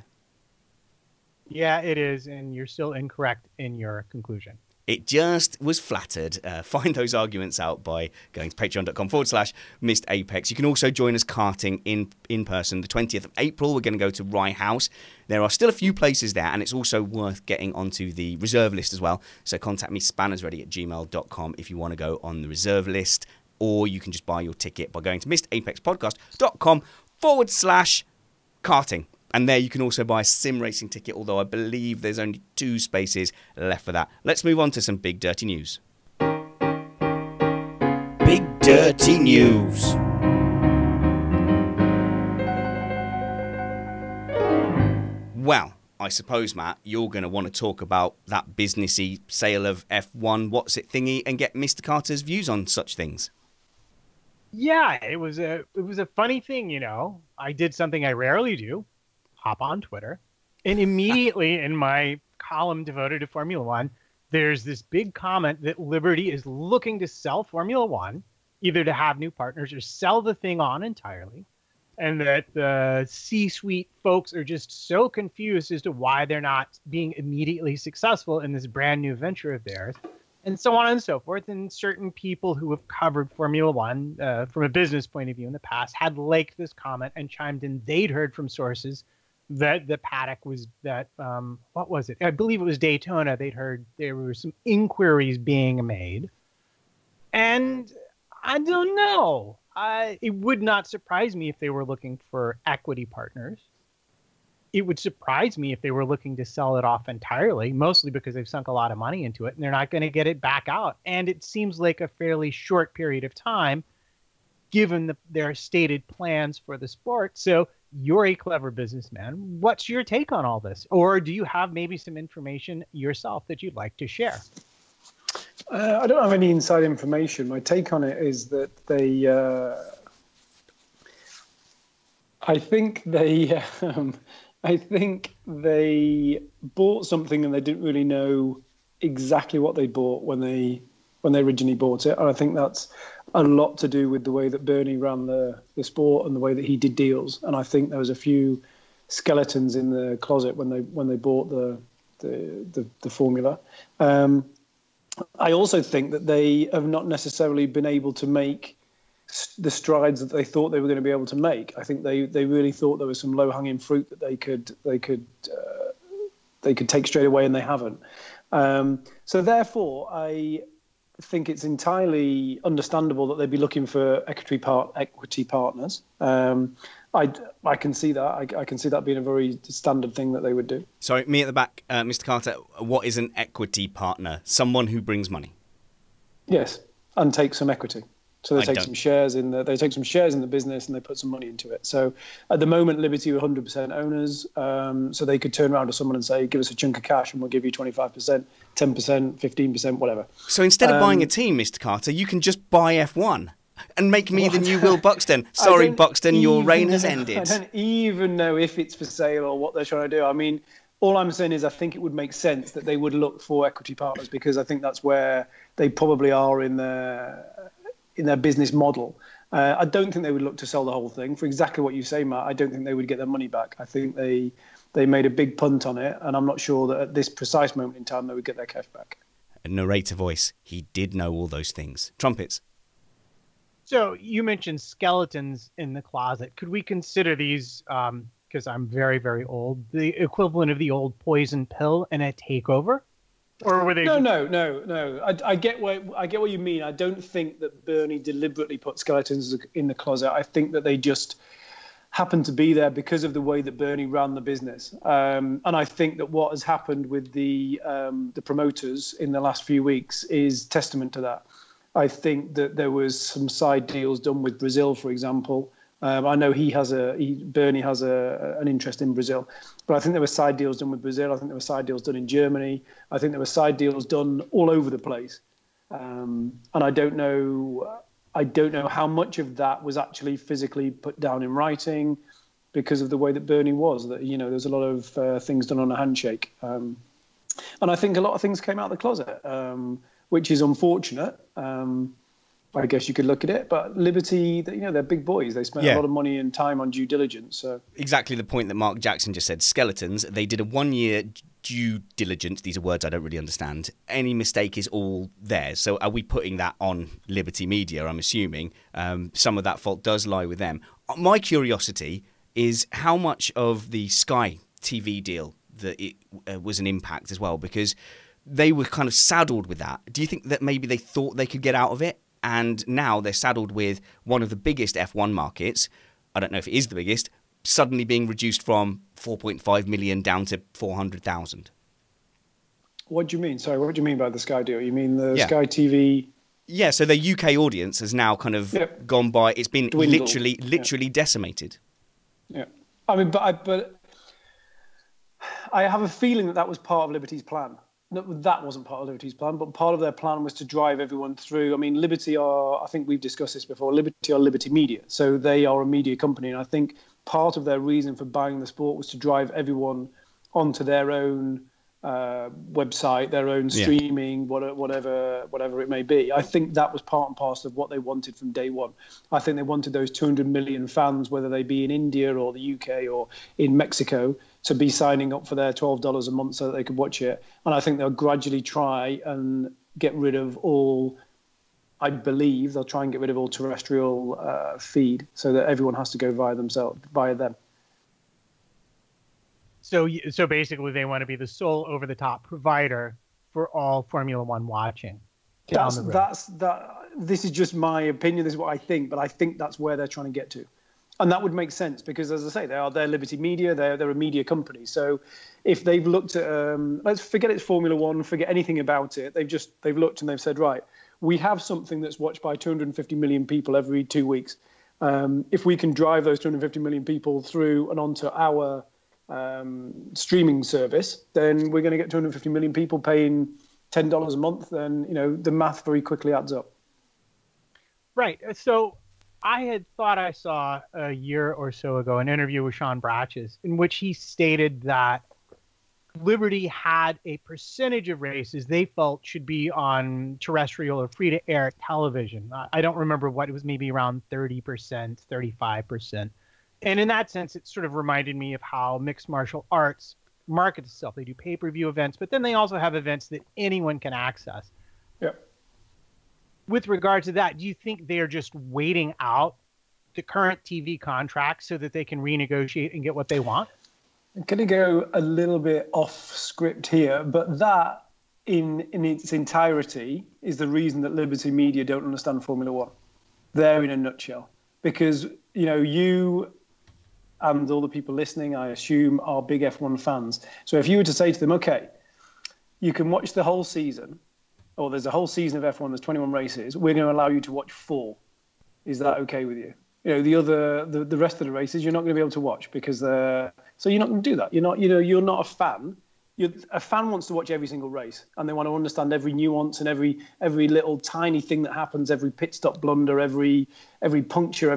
Yeah, it is, and you're still incorrect in your conclusion. It just was flattered. Find those arguments out by going to patreon.com/Missed Apex. You can also join us karting in person. The 20th of April, we're going to go to Rye House. There are still a few places there, and it's also worth getting onto the reserve list as well. So contact me, spannersready@gmail.com, if you want to go on the reserve list, or you can just buy your ticket by going to missedapexpodcast.com/karting. And there you can also buy a sim racing ticket, although I believe there's only 2 spaces left for that. Let's move on to some Big Dirty News. Big Dirty News. Well, I suppose, Matt, you're going to want to talk about that businessy sale of F1 what's it thingy and get Mr. Carter's views on such things. Yeah, it was a funny thing, you know. I did something I rarely do. Hop on Twitter, and immediately in my column devoted to Formula One, there's this big comment that Liberty is looking to sell Formula One, either to have new partners or sell the thing on entirely, and that the C-suite folks are just so confused as to why they're not being immediately successful in this brand new venture of theirs, and so on and so forth. And certain people who have covered Formula One from a business point of view in the past had liked this comment and chimed in. They'd heard from sources that the paddock was that, what was it? I believe it was Daytona. They'd heard there were some inquiries being made. And I don't know. It would not surprise me if they were looking for equity partners. It would surprise me if they were looking to sell it off entirely, mostly because they've sunk a lot of money into it and they're not going to get it back out. And it seems like a fairly short period of time, given their stated plans for the sport. So you're a clever businessman. What's your take on all this? Or do you have maybe some information yourself that you'd like to share? I don't have any inside information. My take on it is that I think they bought something and they didn't really know exactly what they bought when they originally bought it. And I think that's a lot to do with the way that Bernie ran the sport and the way that he did deals. And I think there was a few skeletons in the closet when they bought the formula. I also think that they have not necessarily been able to make the strides that they thought they were going to be able to make. I think they really thought there was some low hanging fruit that they could take straight away, and they haven't. So therefore, think it's entirely understandable that they'd be looking for equity partners. I can see that. I can see that being a very standard thing that they would do. Sorry, me at the back, Mr. Carter. What is an equity partner? Someone who brings money. Yes, and take some equity. So they take some shares in the business and they put some money into it. So at the moment, Liberty were 100% owners. So they could turn around to someone and say, "Give us a chunk of cash and we'll give you 25%, 10%, 15%, whatever." So instead of buying a team, Mr. Carter, you can just buy F1 and make me the new Will Buxton. Sorry, Buxton, your reign has ended. I don't even know if it's for sale or what they're trying to do. I mean, all I'm saying is I think it would make sense that they would look for equity partners, because I think that's where they probably are in their business model. I don't think they would look to sell the whole thing for exactly what you say, Matt. I don't think they would get their money back. I think they made a big punt on it, and I'm not sure that at this precise moment in time they would get their cash back. A narrator voice. He did know all those things. Trumpets. So you mentioned skeletons in the closet. Could we consider these, because I'm very, very old, the equivalent of the old poison pill in a takeover? Or were they? No. I get what you mean. I don't think that Bernie deliberately put skeletons in the closet. I think that they just happened to be there because of the way that Bernie ran the business. And I think that what has happened with the promoters in the last few weeks is testament to that. I think that there was some side deals done with Brazil, for example. I know Bernie has an interest in Brazil, but I think there were side deals done with Brazil. I think there were side deals done in Germany. I think there were side deals done all over the place. And I don't know how much of that was actually physically put down in writing because of the way that Bernie was. That, there's a lot of things done on a handshake. And I think a lot of things came out of the closet, which is unfortunate. I guess you could look at it, but Liberty, they're big boys. They spent a lot of money and time on due diligence. So exactly the point that Mark Jackson just said. Skeletons. They did a 1-year due diligence. These are words I don't really understand. Any mistake is all theirs. So are we putting that on Liberty Media? I'm assuming some of that fault does lie with them. My curiosity is how much of the Sky TV deal that it was an impact as well, because they were kind of saddled with that. Do you think that maybe they thought they could get out of it? And now they're saddled with one of the biggest F1 markets. I don't know if it is the biggest, suddenly being reduced from 4.5 million down to 400,000. What do you mean? Sorry, what do you mean by the Sky deal? You mean the Sky TV? Yeah, so their UK audience has now kind of gone by. It's been literally decimated. Yeah, I mean, but I have a feeling that was part of Liberty's plan. No, that wasn't part of Liberty's plan, but part of their plan was to drive everyone through. I mean, Liberty I think we've discussed this before, Liberty are Liberty Media. So they are a media company. And I think part of their reason for buying the sport was to drive everyone onto their own website, their own streaming, whatever it may be. I think that was part and parcel of what they wanted from day one. I think they wanted those 200 million fans, whether they be in India or the UK or in Mexico, to be signing up for their $12 a month so that they could watch it. And I think they'll gradually try and get rid of all, I believe they'll try and get rid of all terrestrial feed so that everyone has to go via them. So basically they want to be the sole over-the-top provider for all Formula One watching. This is just my opinion. This is what I think, but I think that's where they're trying to get to. And that would make sense because, as I say, they're Liberty Media. They're a media company. So if they've looked at, let's forget it's Formula One, forget anything about it. They've looked and they've said, right, we have something that's watched by 250 million people every 2 weeks. If we can drive those 250 million people through and onto our streaming service, then we're going to get 250 million people paying $10 a month. Then, the math very quickly adds up. Right. So I had thought I saw a year or so ago an interview with Sean Bratches in which he stated that Liberty had a percentage of races they felt should be on terrestrial or free-to-air television. I don't remember what it was, maybe around 30%, 35%. And in that sense, it sort of reminded me of how mixed martial arts markets itself. They do pay-per-view events, but then they also have events that anyone can access. Yeah. With regard to that, do you think they're just waiting out the current TV contract so that they can renegotiate and get what they want? I'm going to go a little bit off script here, but that in its entirety is the reason that Liberty Media don't understand Formula One. There in a nutshell. Because, you and all the people listening, I assume, are big F1 fans. So if you were to say to them, okay, you can watch the whole season, or there's a whole season of F1, there's 21 races, we're going to allow you to watch 4. Is that okay with you? The rest of the races you're not going to be able to watch because so you're not going to do that. You're not a fan. A fan wants to watch every single race, and they want to understand every nuance and every little tiny thing that happens, every pit stop blunder, every puncture,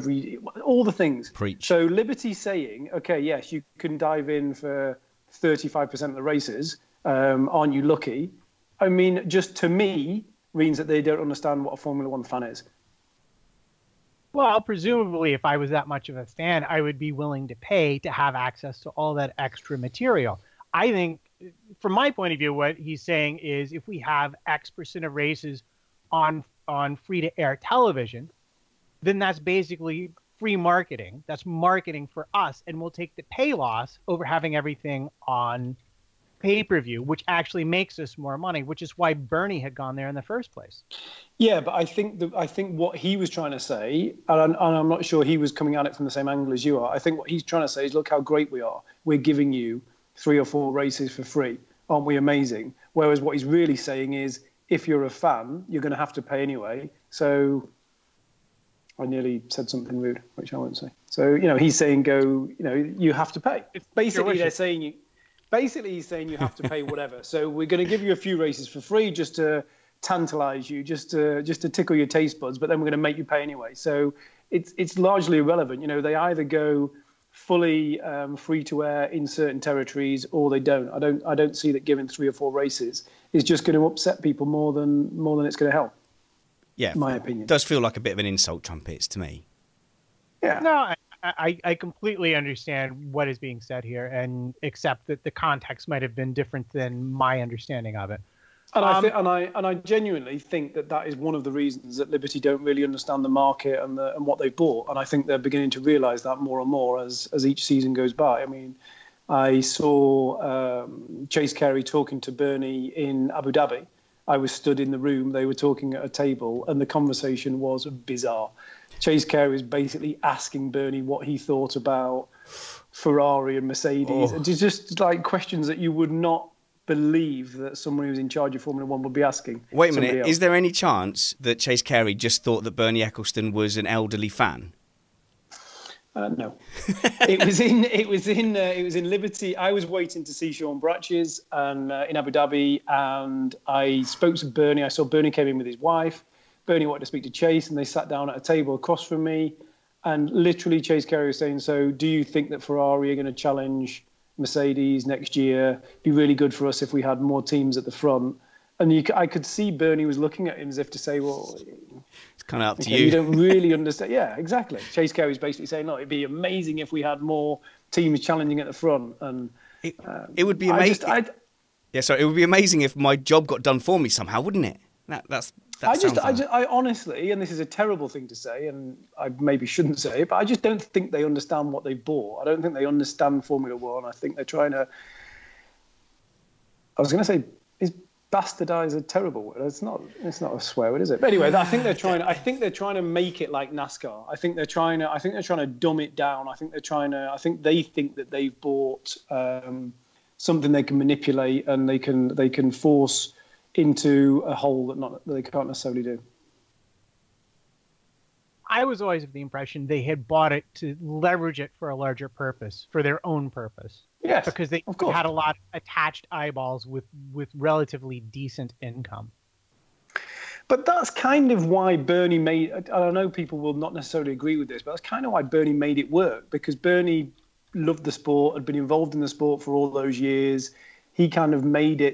all the things. Preach. So Liberty saying, okay, yes, you can dive in for 35% of the races. Aren't you lucky? I mean, just to me, means that they don't understand what a Formula One fan is. Well, presumably, if I was that much of a fan, I would be willing to pay to have access to all that extra material. I think, from my point of view, what he's saying is if we have X% of races on free-to-air television, then that's basically free marketing. That's marketing for us, and we'll take the pay loss over having everything on pay-per-view, which actually makes us more money, which is why Bernie had gone there in the first place. Yeah, but I think what he was trying to say, and I'm not sure he was coming at it from the same angle as you are. I think what he's trying to say is, look how great we are. We're giving you 3 or 4 races for free. Aren't we amazing? Whereas what he's really saying is, if you're a fan, you're going to have to pay anyway. So I nearly said something rude, which I won't say. So, he's saying you have to pay. Basically, he's saying you have to pay whatever. So we're going to give you a few races for free just to tantalize you, just to tickle your taste buds, but then we're going to make you pay anyway. So it's largely irrelevant. They either go fully free to air in certain territories or they don't. I don't see that giving 3 or 4 races is just going to upset people more than it's going to help. Yeah, in my opinion. It does feel like a bit of an insult, Trumpets, to me. Yeah. No, I completely understand what is being said here, and accept that the context might have been different than my understanding of it. And I genuinely think that is one of the reasons that Liberty don't really understand the market and what they've bought. And I think they're beginning to realise that more and more as each season goes by. I mean, I saw Chase Carey talking to Bernie in Abu Dhabi. I was stood in the room. They were talking at a table, and the conversation was bizarre. Chase Carey was basically asking Bernie what he thought about Ferrari and Mercedes. Oh. It's just like questions that you would not believe that someone who's in charge of Formula One would be asking. Wait a minute, is there any chance that Chase Carey just thought that Bernie Ecclestone was an elderly fan? No, it was in Liberty. I was waiting to see Sean Bratches and in Abu Dhabi, and I spoke to Bernie. I saw Bernie came in with his wife. Bernie wanted to speak to Chase, and they sat down at a table across from me. And literally, Chase Carey was saying, "So, do you think that Ferrari are going to challenge Mercedes next year? Be really good for us if we had more teams at the front." And I could see Bernie was looking at him as if to say, "Well, it's kind of up to you. You don't really understand." Yeah, exactly. Chase Carey's basically saying, "Look, it'd be amazing if we had more teams challenging at the front." And it would be amazing. It would be amazing if my job got done for me somehow, wouldn't it? I honestly, and this is a terrible thing to say, and I maybe shouldn't say it, but I just don't think they understand what they've bought. I don't think they understand Formula One. I think they're trying to. I was going to say, bastardize a terrible word. It's not a swear word, is it? But anyway, I think they're trying to make it like NASCAR. I think they're trying to dumb it down. I think they think that they've bought something they can manipulate and they can force into a hole that they can't necessarily do. I was always of the impression they had bought it to leverage it for a larger purpose, for their own purpose. Yes, because they had a lot of attached eyeballs with relatively decent income. But that's kind of why Bernie made. I know people will not necessarily agree with this, but that's kind of why Bernie made it work, because Bernie loved the sport, had been involved in the sport for all those years. He kind of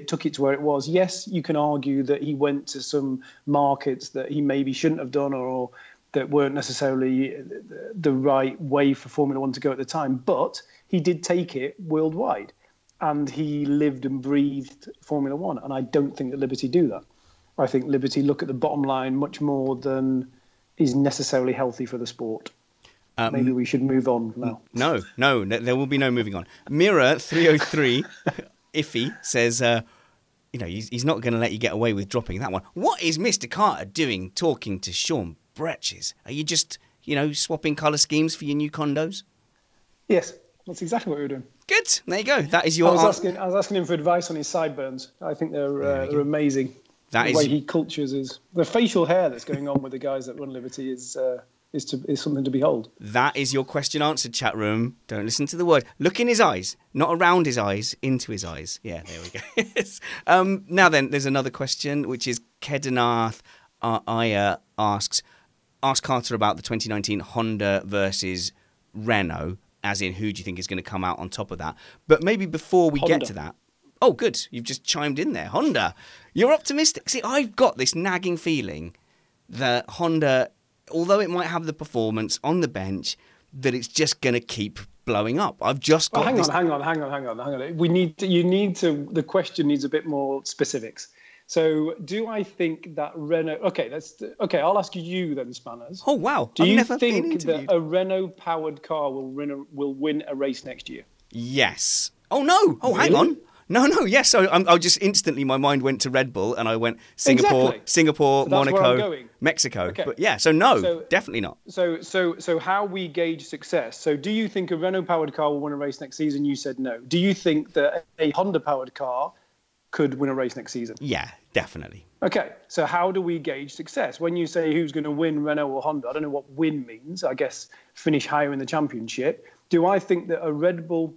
took it to where it was. Yes, you can argue that he went to some markets that he maybe shouldn't have done, or that weren't necessarily the right way for Formula One to go at the time, but he did take it worldwide, and he lived and breathed Formula One. And I don't think that Liberty do that. I think Liberty look at the bottom line much more than is necessarily healthy for the sport. Maybe we should move on now. No, there will be no moving on. Mirror 303, Iffy, says, he's not going to let you get away with dropping that one. What is Mr. Carter doing talking to Sean Bretches? Are you just, swapping colour schemes for your new condos? Yes, that's exactly what we were doing. Good. There you go. That is your I was asking him for advice on his sideburns. I think they're amazing. The way he cultures the facial hair that's going on with the guys that run Liberty is something to behold. That is your question answered, chat room. Don't listen to the word. Look in his eyes, not around his eyes, into his eyes. Yeah, there we go. Now then, there's another question, which is Kedarnath Iyer asks, ask Carter about the 2019 Honda versus Renault, as in who do you think is going to come out on top of that? But maybe before we get to that, oh, good, you've just chimed in there. Honda, you're optimistic. See, I've got this nagging feeling that Honda, although it might have the performance on the bench, that it's just going to keep blowing up. I've just got hang on. The question needs a bit more specifics. So do I think that Renault... Okay, I'll ask you then, Spanners. Oh, wow. Do you think that a Renault-powered car will win a race next year? Yes. Oh, no. Oh, really? Hang on. No, yes. So I just instantly, my mind went to Red Bull and I went Singapore, so Monaco, Mexico. Okay. But yeah, so definitely not. So how we gauge success. So do you think a Renault-powered car will win a race next season? You said no. Do you think that a Honda-powered car could win a race next season? Yeah, definitely. Okay, so how do we gauge success? When you say who's going to win, Renault or Honda, I don't know what win means. I guess finish higher in the championship. Do I think that a Red Bull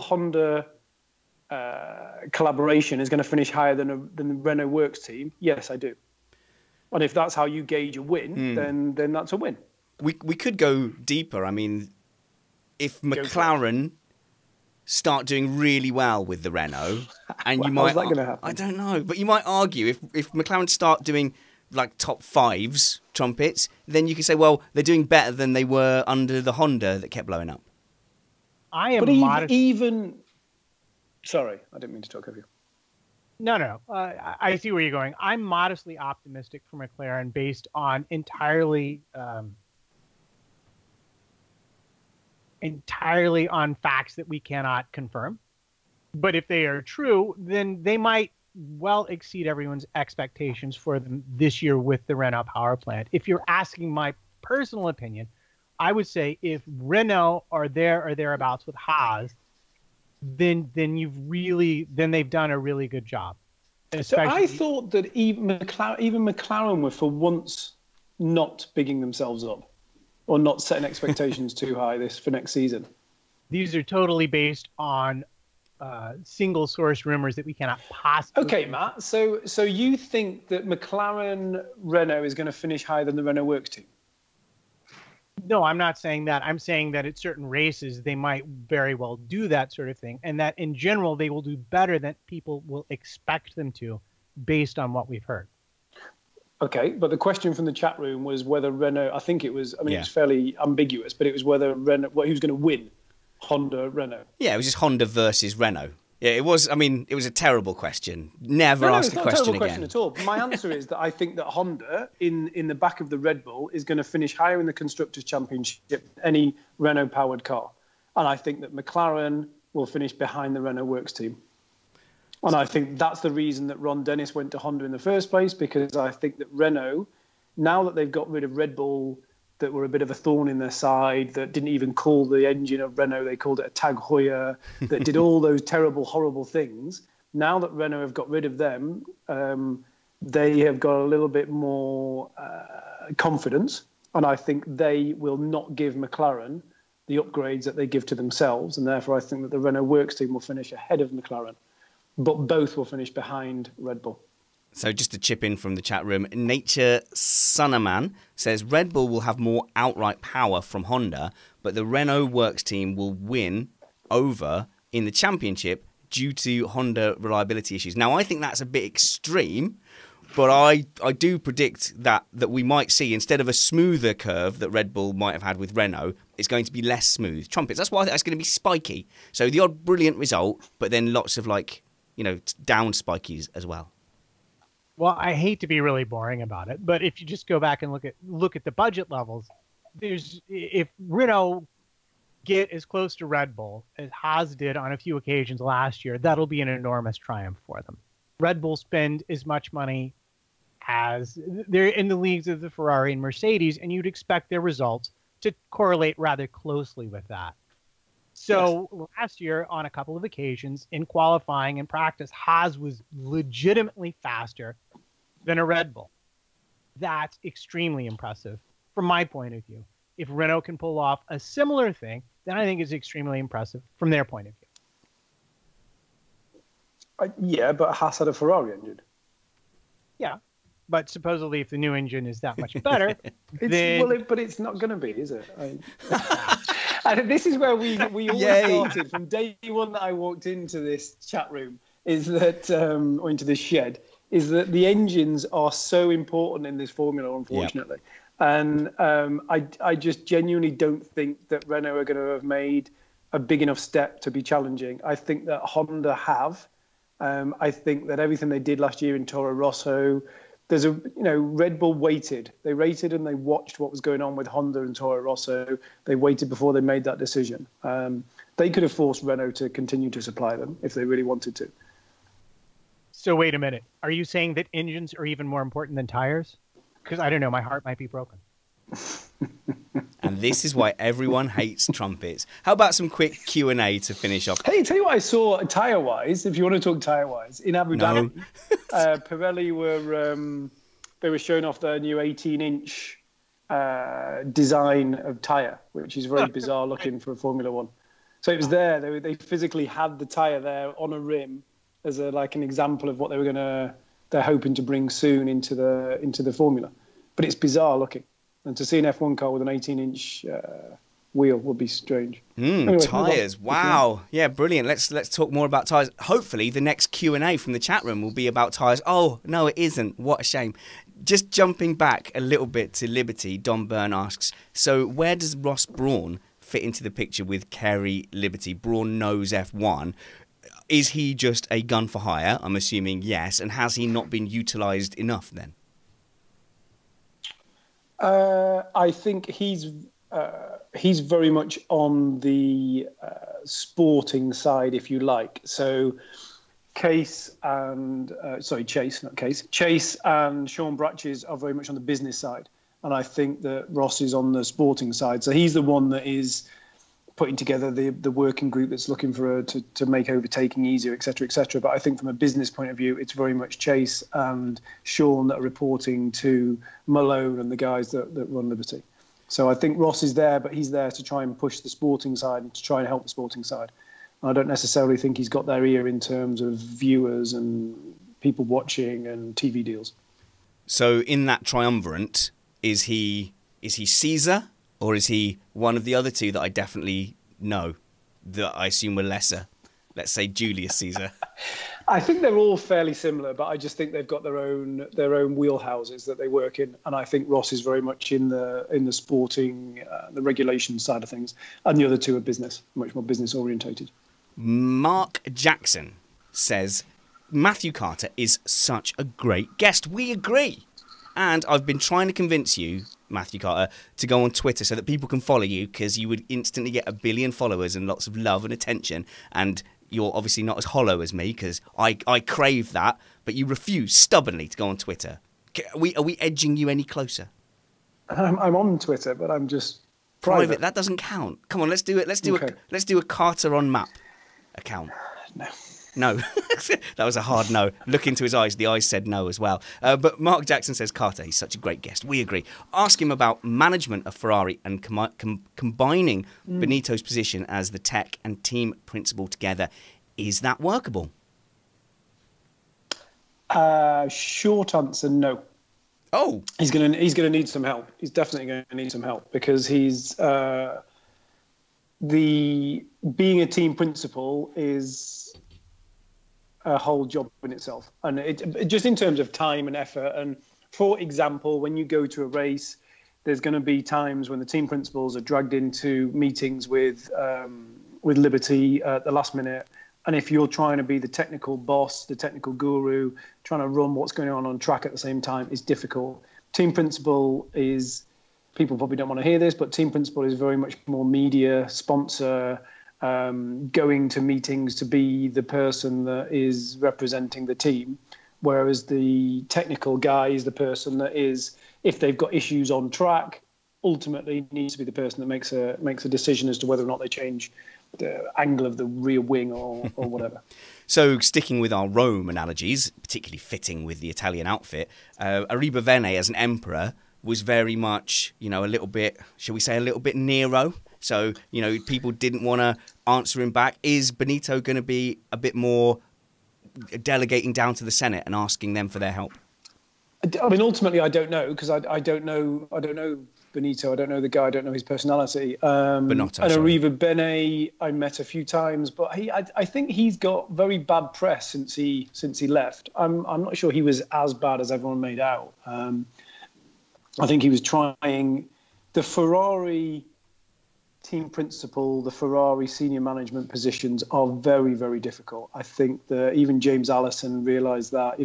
Honda collaboration is going to finish higher than the Renault Works team? Yes, I do. And if that's how you gauge a win, then that's a win. We could go deeper. I mean, if McLaren start doing really well with the Renault, and you might, how's that going to happen? I don't know, but you might argue if McLaren start doing like top fives trumpets, then you can say, well, they're doing better than they were under the Honda that kept blowing up. Sorry, I didn't mean to talk over you. No. I see where you're going. I'm modestly optimistic for McLaren based on entirely on facts that we cannot confirm. But if they are true, then they might well exceed everyone's expectations for them this year with the Renault power plant. If you're asking my personal opinion, I would say if Renault are there or thereabouts with Haas, then they've done a really good job. So I thought that even McLaren were for once not bigging themselves up or not setting expectations too high for next season. These are totally based on single source rumors that we cannot possibly... Okay, Matt. So you think that McLaren Renault is going to finish higher than the Renault Works team? No, I'm not saying that. I'm saying that at certain races, they might very well do that sort of thing. And that in general, they will do better than people will expect them to based on what we've heard. Okay, but the question from the chat room was whether Renault, I think it was, it was fairly ambiguous, but it was whether Renault, who's going to win, Honda, Renault. Yeah, it was just Honda versus Renault. Yeah, it was. I mean, it was a terrible question. Never ask a question again. It's not a terrible question at all. My answer is that I think that Honda, in the back of the Red Bull, is going to finish higher in the Constructors' Championship than any Renault-powered car. And I think that McLaren will finish behind the Renault Works team. And I think that's the reason that Ron Dennis went to Honda in the first place, because I think that Renault, now that they've got rid of Red Bull, that were a bit of a thorn in their side, that didn't even call the engine of Renault, they called it a Tag Heuer, that did all those terrible, horrible things. Now that Renault have got rid of them, they have got a little bit more confidence, and I think they will not give McLaren the upgrades that they give to themselves, and therefore I think that the Renault Works team will finish ahead of McLaren, but both will finish behind Red Bull. So just to chip in from the chat room, Nature Sunaman says Red Bull will have more outright power from Honda, but the Renault Works team will win over in the championship due to Honda reliability issues. Now, I think that's a bit extreme, but I do predict that we might see, instead of a smoother curve that Red Bull might have had with Renault, it's going to be less smooth. Trumpets, that's why I think that's going to be spiky. So the odd brilliant result, but then lots of down spikies as well. Well, I hate to be really boring about it, but if you just go back and look at the budget levels, if Renault get as close to Red Bull as Haas did on a few occasions last year, that'll be an enormous triumph for them. Red Bull spend as much money as they're in the leagues of the Ferrari and Mercedes, and you'd expect their results to correlate rather closely with that. So last year, on a couple of occasions in qualifying and practice, Haas was legitimately faster than a Red Bull. That's extremely impressive from my point of view. If Renault can pull off a similar thing, then I think it's extremely impressive from their point of view. Yeah, but Haas had a Ferrari engine. Yeah, but supposedly if the new engine is that much better, but it's not going to be, is it? And this is where we always started from day one that I walked into this chat room, is that or into this shed, is that the engines are so important in this formula, unfortunately. Yep. And I just genuinely don't think that Renault are going to have made a big enough step to be challenging. I think that Honda have. I think that everything they did last year in Toro Rosso, Red Bull waited. They rated and they watched what was going on with Honda and Toro Rosso. They waited before they made that decision. They could have forced Renault to continue to supply them if they really wanted to. So wait a minute. Are you saying that engines are even more important than tires? Because I don't know, my heart might be broken. And this is why everyone hates trumpets. How about some quick Q&A to finish off? Hey, tell you what I saw tyre-wise, if you want to talk tyre-wise, in Abu Dhabi, Pirelli were showing off their new 18-inch design of tyre, which is very bizarre looking for a Formula One. So it was there. They physically had the tyre there on a rim as an example of what they're hoping to bring soon into the formula. But it's bizarre looking. And to see an F1 car with an 18-inch wheel would be strange. Anyway, tyres, wow. Yeah, brilliant. Let's talk more about tyres. Hopefully the next Q&A from the chat room will be about tyres. Oh, no, it isn't. What a shame. Just jumping back a little bit to Liberty, Don Byrne asks, so where does Ross Brawn fit into the picture with Kerry Liberty? Brawn knows F1. Is he just a gun for hire? I'm assuming yes. And has he not been utilised enough then? I think he's very much on the sporting side, if you like. So Chase and Sean Bratches are very much on the business side. And I think that Ross is on the sporting side. So he's the one that is putting together the working group that's looking for to make overtaking easier, et cetera, et cetera. But I think from a business point of view, it's very much Chase and Sean that are reporting to Malone and the guys that run Liberty. So I think Ross is there, but he's there to try and push the sporting side and to try and help the sporting side. And I don't necessarily think he's got their ear in terms of viewers and people watching and TV deals. So in that triumvirate, is he Caesar? Or is he one of the other two that I definitely know that I assume were lesser? Let's say Julius Caesar. I think they're all fairly similar, but I just think they've got their own wheelhouses that they work in, and I think Ross is very much in the sporting, the regulation side of things, and the other two are business, much more business orientated. Mark Jackson says Matthew Carter is such a great guest. We agree, and I've been trying to convince you, Matthew Carter, to go on Twitter so that people can follow you, because you would instantly get 1 billion followers and lots of love and attention, and you're obviously not as hollow as me because I crave that, but you refuse stubbornly to go on Twitter. Are we edging you any closer? I'm on Twitter, but I'm just private. That doesn't count. Come on, let's do it. Let's do a Carter on Map account. No. That was a hard no. Look into his eyes. The eyes said no as well. But Mark Jackson says, Carter, he's such a great guest. We agree. Ask him about management of Ferrari and combining Benito's position as the tech and team principal together. Is that workable? Short answer, no. Oh. He's gonna need some help. He's definitely going to need some help because he's being a team principal is a whole job in itself, and it just in terms of time and effort. And for example, when you go to a race, there's going to be times when the team principals are dragged into meetings with Liberty at the last minute, and if you're trying to be the technical boss, the technical guru, trying to run what's going on track at the same time is difficult. Team principal is people probably don't want to hear this, but team principal is very much more media, sponsor, going to meetings to be the person that is representing the team, whereas the technical guy is the person that is, if they've got issues on track, ultimately needs to be the person that makes a decision as to whether or not they change the angle of the rear wing or whatever. So sticking with our Rome analogies, particularly fitting with the Italian outfit, Arriba Bene as an emperor was very much, a little bit, shall we say, a little bit Nero. So, people didn't want to answer him back. Is Benito going to be a bit more delegating down to the Senate and asking them for their help? I mean, ultimately, I don't know, because I don't know Benito. I don't know the guy. I don't know his personality. Benotto, and Arriva Bene, I met a few times, but I think he's got very bad press since he left. I'm not sure he was as bad as everyone made out. I think he was trying the Ferrari team principal, the Ferrari senior management positions are very, very difficult. I think that even James Allison realised that.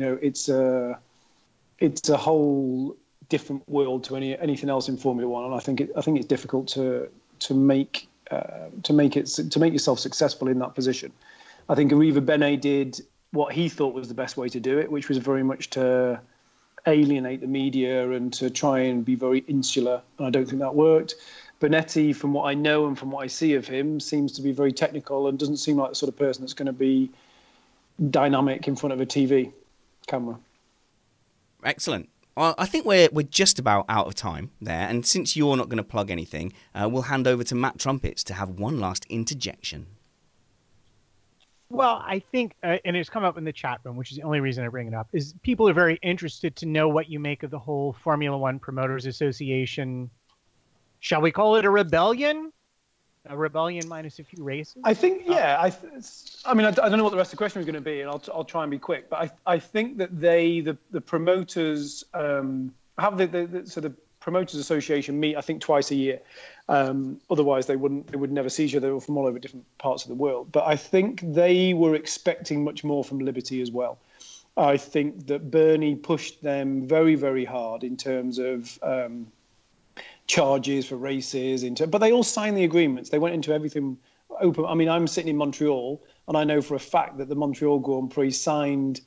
It's a whole different world to anything else in Formula One, and I think it's difficult to make yourself successful in that position. I think Arriva Bene did what he thought was the best way to do it, which was very much to alienate the media and to try and be very insular, and I don't think that worked. Bonetti, from what I know and from what I see of him, seems to be very technical and doesn't seem like the sort of person that's going to be dynamic in front of a TV camera. Excellent. Well, I think we're just about out of time there, and since you're not going to plug anything, we'll hand over to Matt Trumpets to have one last interjection. Well, I think, and it's come up in the chat room, which is the only reason I bring it up, is people are very interested to know what you make of the whole Formula One Promoters Association. Shall we call it a rebellion? A rebellion minus a few races? I think, yeah. I mean, I don't know what the rest of the question is going to be, and I'll try and be quick. But I think that the promoters have the Promoters Association meet, I think, twice a year. Otherwise, they would never see each other from all over different parts of the world. But I think they were expecting much more from Liberty as well. I think that Bernie pushed them very, very hard in terms of charges for races, but they all signed the agreements. They went into everything open. I mean, I'm sitting in Montreal, and I know for a fact that the Montreal Grand Prix signed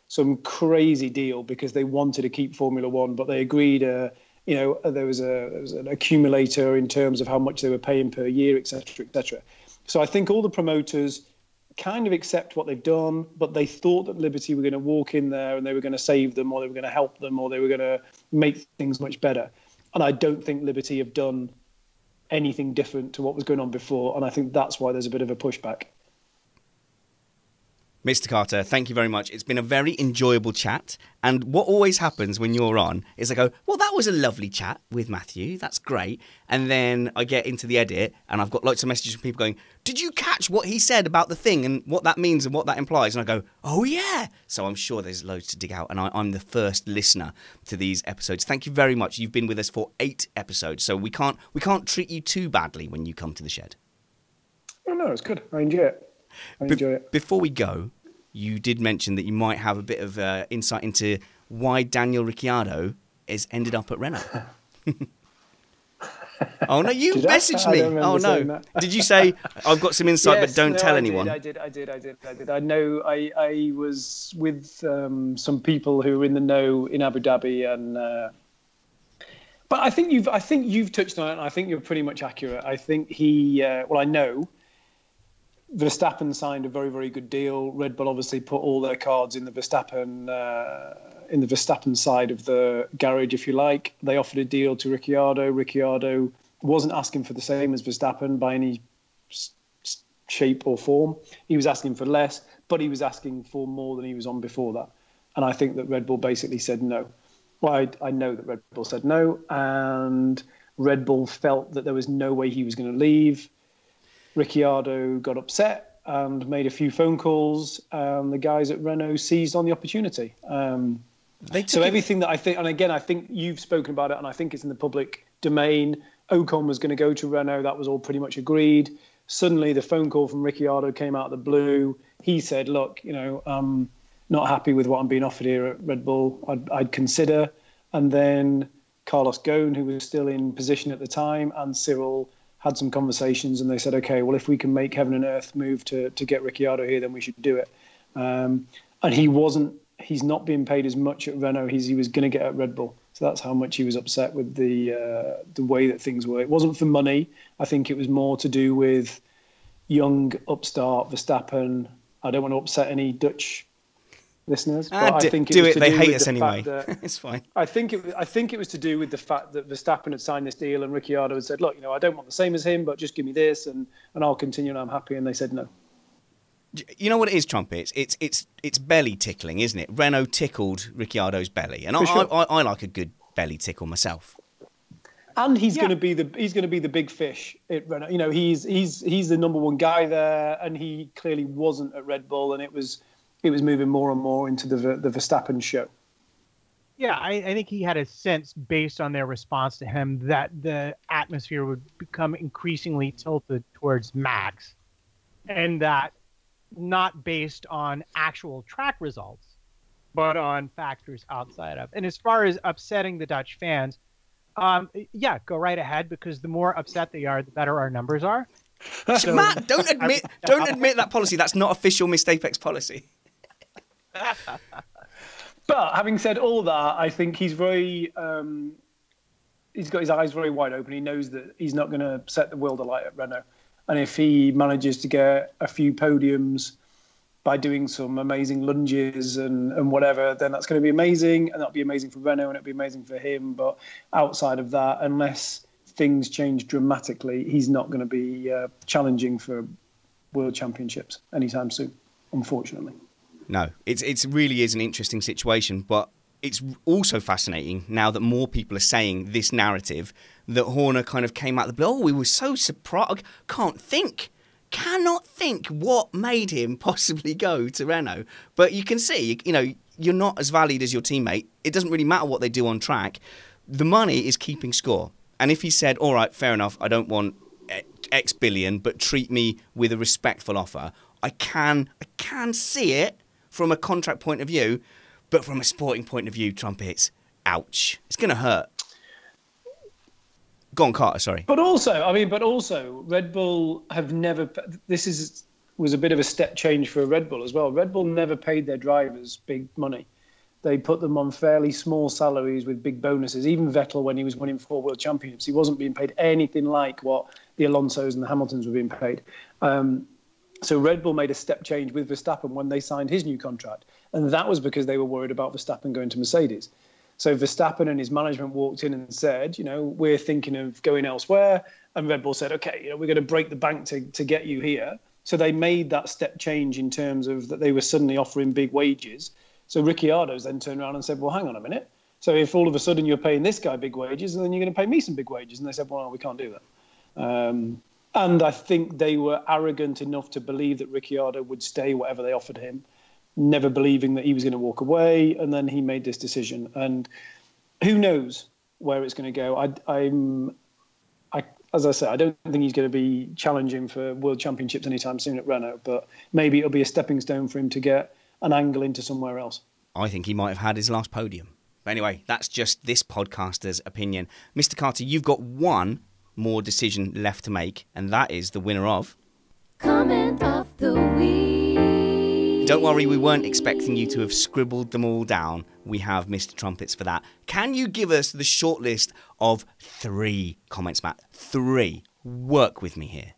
some crazy deal because they wanted to keep Formula One, but they agreed. There was an accumulator in terms of how much they were paying per year, etc., etc. So I think all the promoters kind of accept what they've done, but they thought that Liberty were going to walk in there and they were going to save them, or they were going to help them, or they were going to make things much better. And I don't think Liberty have done anything different to what was going on before. And I think that's why there's a bit of a pushback. Mr. Carter, thank you very much. It's been a very enjoyable chat. And what always happens when you're on is I go, well, that was a lovely chat with Matthew. That's great. And then I get into the edit and I've got lots of messages from people going, did you catch what he said about the thing and what that means and what that implies? And I go, oh, yeah. So I'm sure there's loads to dig out. And I'm the first listener to these episodes. Thank you very much. You've been with us for 8 episodes. So we can't treat you too badly when you come to the shed. Oh, no, it's good. I enjoy it. Before we go, you did mention that you might have a bit of insight into why Daniel Ricciardo has ended up at Renault. Oh, no, you messaged me. Oh, no. Did you say, I've got some insight, yes, but don't tell anyone? I did. I know I was with some people who were in the know in Abu Dhabi, and but I think you've touched on it, and I think you're pretty much accurate. I think I know Verstappen signed a very, very good deal. Red Bull obviously put all their cards in the Verstappen side of the garage, if you like. They offered a deal to Ricciardo. Ricciardo wasn't asking for the same as Verstappen by any shape or form. He was asking for less, but he was asking for more than he was on before that. And I think that Red Bull basically said no. Well, I know that Red Bull said no, and Red Bull felt that there was no way he was going to leave. Ricciardo got upset and made a few phone calls, and the guys at Renault seized on the opportunity. So everything that I think, and again, I think you've spoken about it, and I think it's in the public domain, Ocon was going to go to Renault. That was all pretty much agreed. Suddenly, the phone call from Ricciardo came out of the blue. He said, look, I'm not happy with what I'm being offered here at Red Bull. I'd consider. And then Carlos Ghosn, who was still in position at the time, and Cyril had some conversations, and they said, okay, well, if we can make heaven and earth move to get Ricciardo here, then we should do it. And he's not being paid as much at Renault as he was going to get at Red Bull. So that's how much he was upset with the way that things were. It wasn't for money. I think it was more to do with young upstart Verstappen. I don't want to upset any Dutch listeners, but I think it was to they do hate with us the anyway. fact that It's fine. I think it was to do with the fact that Verstappen had signed this deal and Ricciardo had said, look, I don't want the same as him, but just give me this and I'll continue and I'm happy. And they said no. You know what it is, Trumpets? It's belly tickling, isn't it? Renault tickled Ricciardo's belly, and I like a good belly tickle myself. And he's going to be the big fish at Renault. He's the number one guy there, and he clearly wasn't at Red Bull, and it was moving more and more into the Verstappen show. Yeah, I think he had a sense, based on their response to him, that the atmosphere would become increasingly tilted towards Max, and that not based on actual track results, but on factors outside of. And as far as upsetting the Dutch fans, yeah, go right ahead, because the more upset they are, the better our numbers are. So, Matt, don't admit that policy. That's not official Missed Apex policy. But having said all that, I think he's very he's got his eyes very wide open. He knows that he's not going to set the world alight at Renault. And if he manages to get a few podiums by doing some amazing lunges and whatever, then that's going to be amazing. And that'll be amazing for Renault and it'll be amazing for him. But outside of that, unless things change dramatically, he's not going to be challenging for world championships anytime soon, unfortunately. No, it really is an interesting situation, but it's also fascinating now that more people are saying this narrative that Horner kind of came out of the blue. Oh, we were so surprised. Cannot think what made him possibly go to Renault. But you can see, you're not as valued as your teammate. It doesn't really matter what they do on track. The money is keeping score. And if he said, all right, fair enough, I don't want X billion, but treat me with a respectful offer, I can see it from a contract point of view, but from a sporting point of view, Trumpets, ouch. It's going to hurt. Go on, Carter, sorry. But also, Red Bull have never... was a bit of a step change for Red Bull as well. Red Bull never paid their drivers big money. They put them on fairly small salaries with big bonuses. Even Vettel, when he was winning 4 world championships, he wasn't being paid anything like what the Alonsos and the Hamiltons were being paid. So Red Bull made a step change with Verstappen when they signed his new contract. And that was because they were worried about Verstappen going to Mercedes. So Verstappen and his management walked in and said, we're thinking of going elsewhere. And Red Bull said, okay, we're going to break the bank to get you here. So they made that step change in terms of that they were suddenly offering big wages. So Ricciardo's then turned around and said, well, hang on a minute. So if all of a sudden you're paying this guy big wages, then you're going to pay me some big wages. And they said, well, we can't do that. And I think they were arrogant enough to believe that Ricciardo would stay whatever they offered him, never believing that he was going to walk away. And then he made this decision. And who knows where it's going to go. As I said, I don't think he's going to be challenging for world championships anytime soon at Renault, but maybe it'll be a stepping stone for him to get an angle into somewhere else. I think he might have had his last podium. But anyway, that's just this podcaster's opinion. Mr. Carter, you've got one more decision left to make, and that is the winner of... Comment of the Week. Don't worry, we weren't expecting you to have scribbled them all down. We have Mr. Trumpets for that. Can you give us the short list of 3 comments, Matt? 3. Work with me here.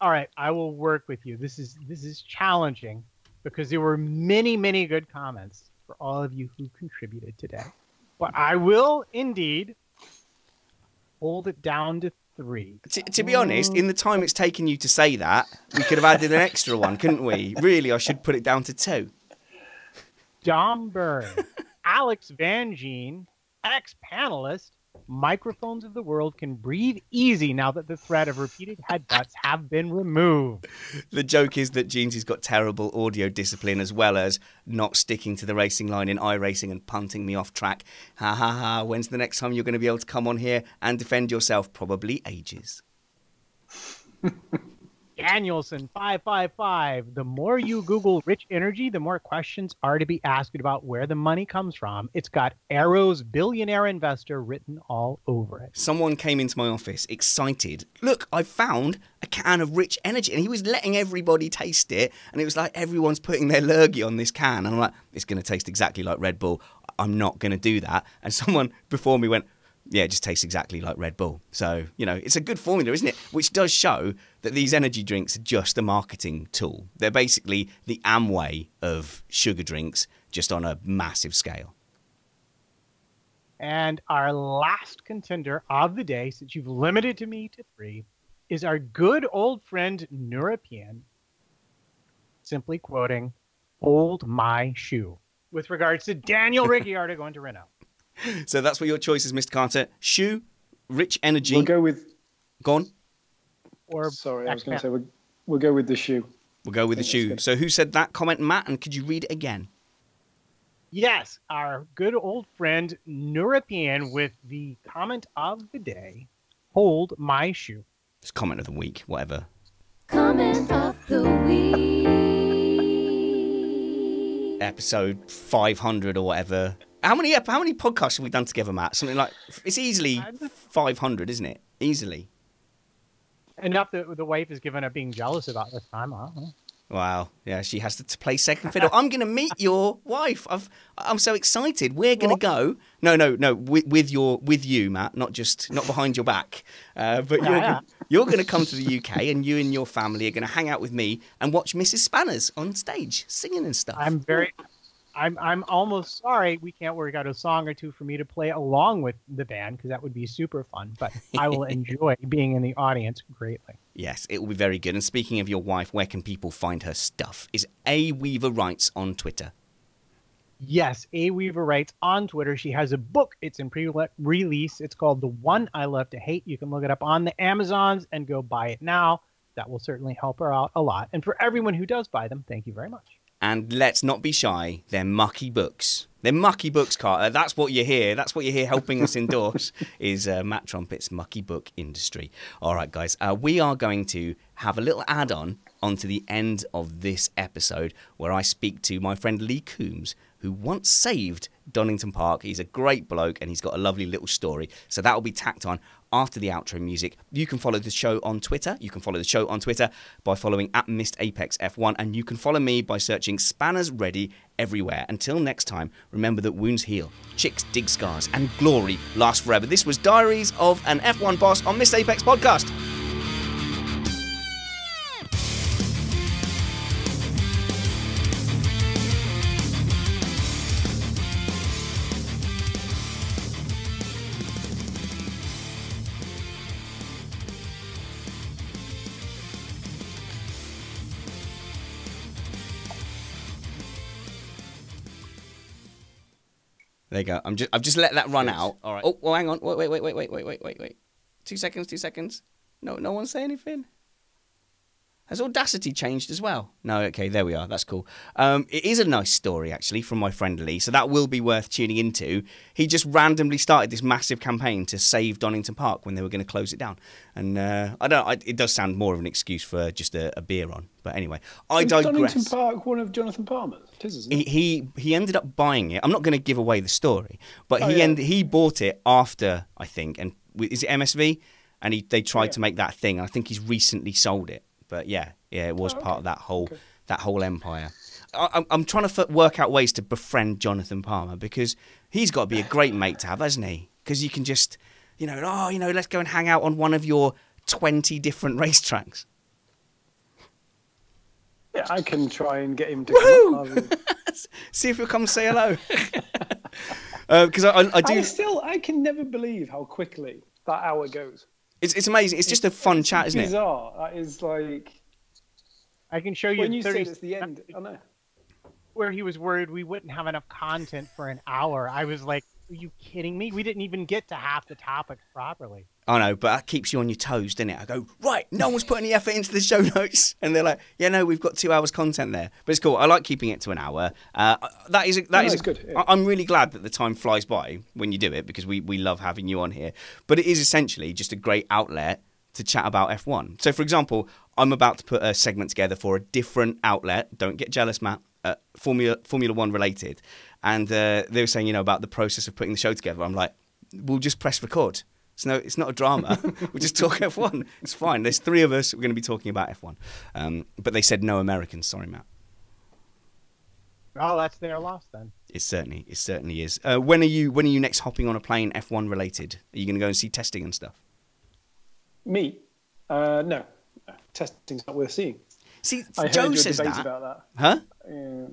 All right, I will work with you. This is challenging because there were many, many good comments for all of you who contributed today. But I will indeed hold it down to 3. To be honest, in the time it's taken you to say that, we could have added an extra one, couldn't we? Really, I should put it down to 2. Dom Byrne, Alex Van Gene, ex-panelist, microphones of the world can breathe easy now that the threat of repeated headbutts have been removed. The joke is that Jeansy's got terrible audio discipline as well as not sticking to the racing line in iRacing and punting me off track. Ha ha ha, when's the next time you're going to be able to come on here and defend yourself? Probably ages. Danielson 555. The more you Google rich energy, the more questions are to be asked about where the money comes from. It's got Arrow's billionaire investor written all over it. Someone came into my office excited. Look, I found a can of rich energy. And he was letting everybody taste it. And it was like everyone's putting their lurgy on this can. And I'm like, it's going to taste exactly like Red Bull. I'm not going to do that. And someone before me went, yeah, it just tastes exactly like Red Bull. So, you know, it's a good formula, isn't it? Which does show that these energy drinks are just a marketing tool. They're basically the Amway of sugar drinks, just on a massive scale. And our last contender of the day, since you've limited to me to 3, is our good old friend Neuropean, simply quoting, "Hold my shoe," with regards to Daniel Ricciardo going to Renault. So that's what your choice is, Mr. Carter. Shoe, rich energy. We'll go with... Go on. Or Sorry, I was going to say we'll go with the shoe. We'll go with the shoe. So who said that comment, Matt? And could you read it again? Yes, our good old friend Neuropean with the comment of the day, "Hold my shoe." It's comment of the week, whatever. Comment of the week. Episode 500 or whatever. How many podcasts have we done together, Matt? Something like, it's easily 500, isn't it? Easily. Enough that the wife is given up being jealous about this time, huh? Wow. Yeah, she has to play second fiddle. I'm going to meet your wife. I'm so excited. We're going to go. No. With you, Matt. Not behind your back. But you're going to come to the UK, and you and your family are going to hang out with me and watch Mrs. Spanners on stage singing and stuff. I'm almost sorry we can't work out a song or two for me to play along with the band, because that would be super fun. But I will enjoy being in the audience greatly. Yes, it will be very good. And speaking of your wife, where can people find her stuff? Is A Weaver Writes on Twitter? Yes, A Weaver Writes on Twitter. She has a book. It's in pre-release. It's called The One I Love to Hate. You can look it up on the Amazons and go buy it now. That will certainly help her out a lot. And for everyone who does buy them, thank you very much. And let's not be shy. They're mucky books. They're mucky books, Carter. That's what you hear. That's what you hear helping us endorse is Matt Trumpet's Mucky Book Industry. All right, guys. We are going to have a little add-on onto the end of this episode where I speak to my friend Lee Coombs, who once saved Donington Park. He's a great bloke and he's got a lovely little story. So that will be tacked on after the outro music. You can follow the show on Twitter. You can follow the show on Twitter by following @MrApexF1, and you can follow me by searching Spanners Ready everywhere. Until next time, remember that wounds heal, chicks dig scars, and glory lasts forever. This was Diaries of an F1 Boss on Mr. Apex Podcast. There you go. I've just let that run out. All right. Oh, well, hang on. Wait. 2 seconds. No one say anything. Has Audacity changed as well? No, okay, there we are. That's cool. It is a nice story, actually, from my friend Lee, so that will be worth tuning into. He just randomly started this massive campaign to save Donington Park when they were going to close it down. And it does sound more of an excuse for just a beer on. But anyway, I digress. Donington Park, one of Jonathan Palmer's? It is, isn't it? He ended up buying it. I'm not going to give away the story, but he bought it after, I think, and is it MSV? And they tried to make that thing. And I think he's recently sold it. But yeah, it was part of that whole empire. I'm trying to work out ways to befriend Jonathan Palmer, because he's got to be a great mate to have, hasn't he? Because you can just, let's go and hang out on one of your 20 different racetracks. Yeah, I can try and get him to come up. See if he'll come say hello. Because I can never believe how quickly that hour goes. It's amazing. It's just a fun chat, isn't it? Bizarre. That is like. I can show you. When you said it's the end, I know. Where he was worried we wouldn't have enough content for an hour. I was like, "Are you kidding me? We didn't even get to half the topics properly." I know, but that keeps you on your toes, doesn't it? I go, right, no one's put any effort into the show notes. And they're like, yeah, no, we've got 2 hours content there. But it's cool. I like keeping it to an hour. That is good. Yeah. I'm really glad that the time flies by when you do it, because we love having you on here. But it is essentially just a great outlet to chat about F1. So, for example, I'm about to put a segment together for a different outlet. Don't get jealous, Matt. Formula One related. And they were saying, you know, about the process of putting the show together. I'm like, we'll just press record. It's not a drama. We'll just talk F1. It's fine. There's 3 of us. We're going to be talking about F1. But they said no Americans. Sorry, Matt. Oh, that's their loss then. It certainly is. When are you next hopping on a plane F1 related? Are you going to go and see testing and stuff? Me? No. Testing's not worth seeing. See, I Joe heard your says debate that. about that. Huh?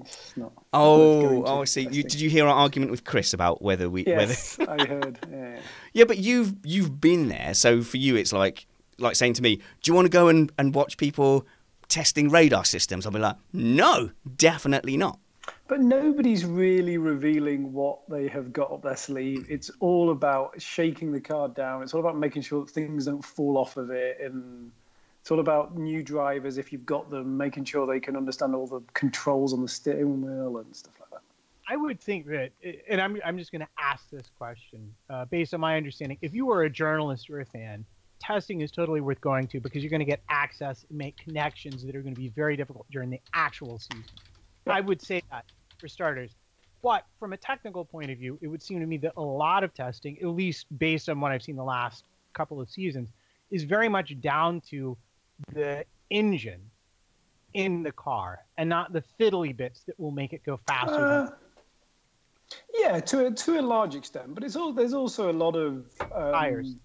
It's not. I see. Did you hear our argument with Chris about whether we? Yes, I heard. Yeah. Yeah, but you've been there, so for you it's like saying to me, "Do you want to go and watch people testing radar systems?" I'll be like, "No, definitely not." But nobody's really revealing what they have got up their sleeve. It's all about shaking the car down. It's all about making sure that things don't fall off of it, and it's all about new drivers, if you've got them, making sure they can understand all the controls on the steering wheel and stuff like that. I would think that, and I'm just going to ask this question based on my understanding. If you were a journalist or a fan, testing is totally worth going to because you're going to get access and make connections that are going to be very difficult during the actual season. I would say that for starters. But from a technical point of view, it would seem to me that a lot of testing, at least based on what I've seen the last couple of seasons, is very much down to the engine in the car and not the fiddly bits that will make it go faster. Yeah, to a large extent, but there's also a lot of tires.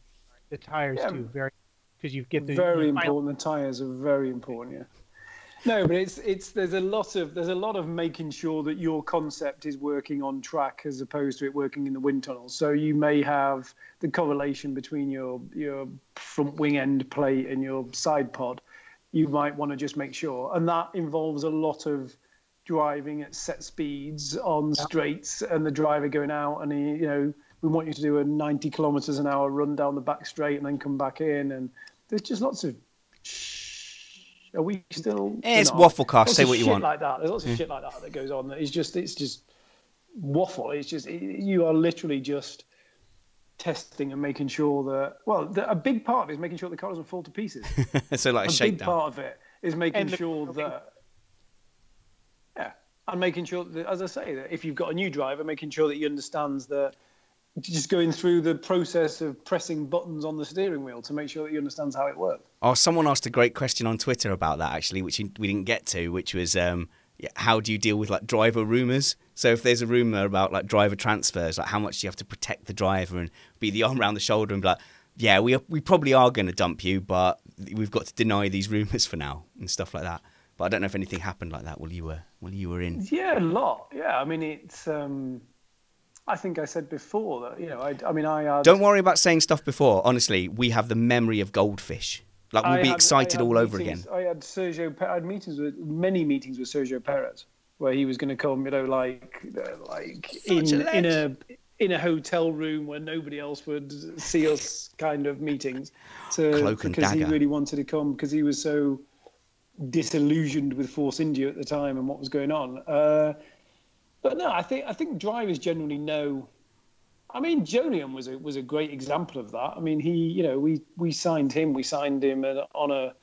The tires too, very because you get the very important. The tires are very important. Yeah. No, but there's a lot of making sure that your concept is working on track as opposed to it working in the wind tunnel. So you may have the correlation between your front wing end plate and your side pod. You might want to just make sure, and that involves a lot of driving at set speeds on straights, and the driver going out, and we want you to do a 90 kilometers an hour run down the back straight and then come back in, and there's just lots of. Are we still? It's Wafflecast. Say what you want. Like that. There's lots of shit like that goes on. It's just waffle. It's just you are literally just testing and making sure that. Well, a big part of it is making sure the car doesn't fall to pieces. So like a shakedown. Big part of it is making sure that. Yeah, and making sure that, as I say, that if you've got a new driver, making sure that he understands that. Just going through the process of pressing buttons on the steering wheel to make sure that he understands how it works. Oh, someone asked a great question on Twitter about that, actually, which we didn't get to, which was how do you deal with like driver rumours? So if there's a rumour about like driver transfers, like how much do you have to protect the driver and be the arm around the shoulder and be like, yeah, we probably are going to dump you, but we've got to deny these rumours for now and stuff like that. But I don't know if anything happened like that while you were in. Yeah, a lot. Yeah, I mean it's. I think I said before that, I Don't worry about saying stuff before. Honestly, we have the memory of goldfish. Like, we'll be excited all over again. I had many meetings with Sergio Perez, where he was going to come, in a hotel room where nobody else would see us kind of meetings. Because he really wanted to come, because he was so disillusioned with Force India at the time and what was going on. But no, I think drivers generally know. I mean, Jolyon was a great example of that. I mean, we signed him. We signed him on a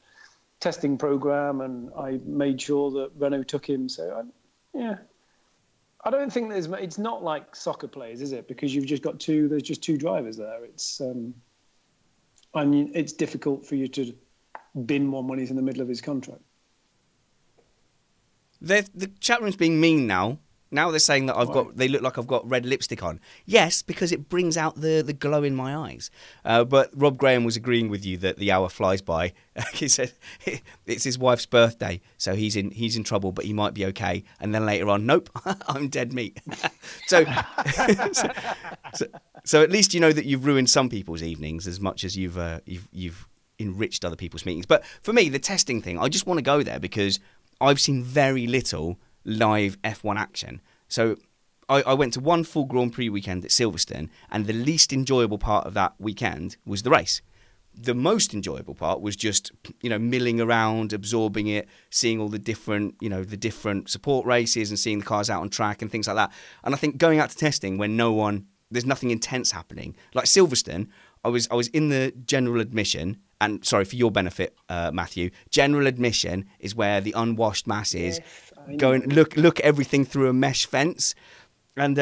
testing program, and I made sure that Renault took him. So, I don't think it's not like soccer players, is it? Because you've just got there's just two drivers there. It's and it's difficult for you to bin one when he's in the middle of his contract. The chat room's being mean now. Now they're saying that they look like I've got red lipstick on. Yes, because it brings out the glow in my eyes. But Rob Graham was agreeing with you that the hour flies by. He said it's his wife's birthday, so he's in trouble, but he might be okay. And then later on, nope, I'm dead meat. so at least you know that you've ruined some people's evenings as much as you've enriched other people's meetings. But for me, the testing thing, I just want to go there because I've seen very little live F1 action. So I went to one full Grand Prix weekend at Silverstone, and the least enjoyable part of that weekend was the race. The most enjoyable part was just, milling around, absorbing it, seeing all the different, the different support races and seeing the cars out on track and things like that. And I think going out to testing when there's nothing intense happening. Like Silverstone, I was in the general admission, and sorry for your benefit, Matthew, general admission is where the unwashed masses go and look at everything through a mesh fence. And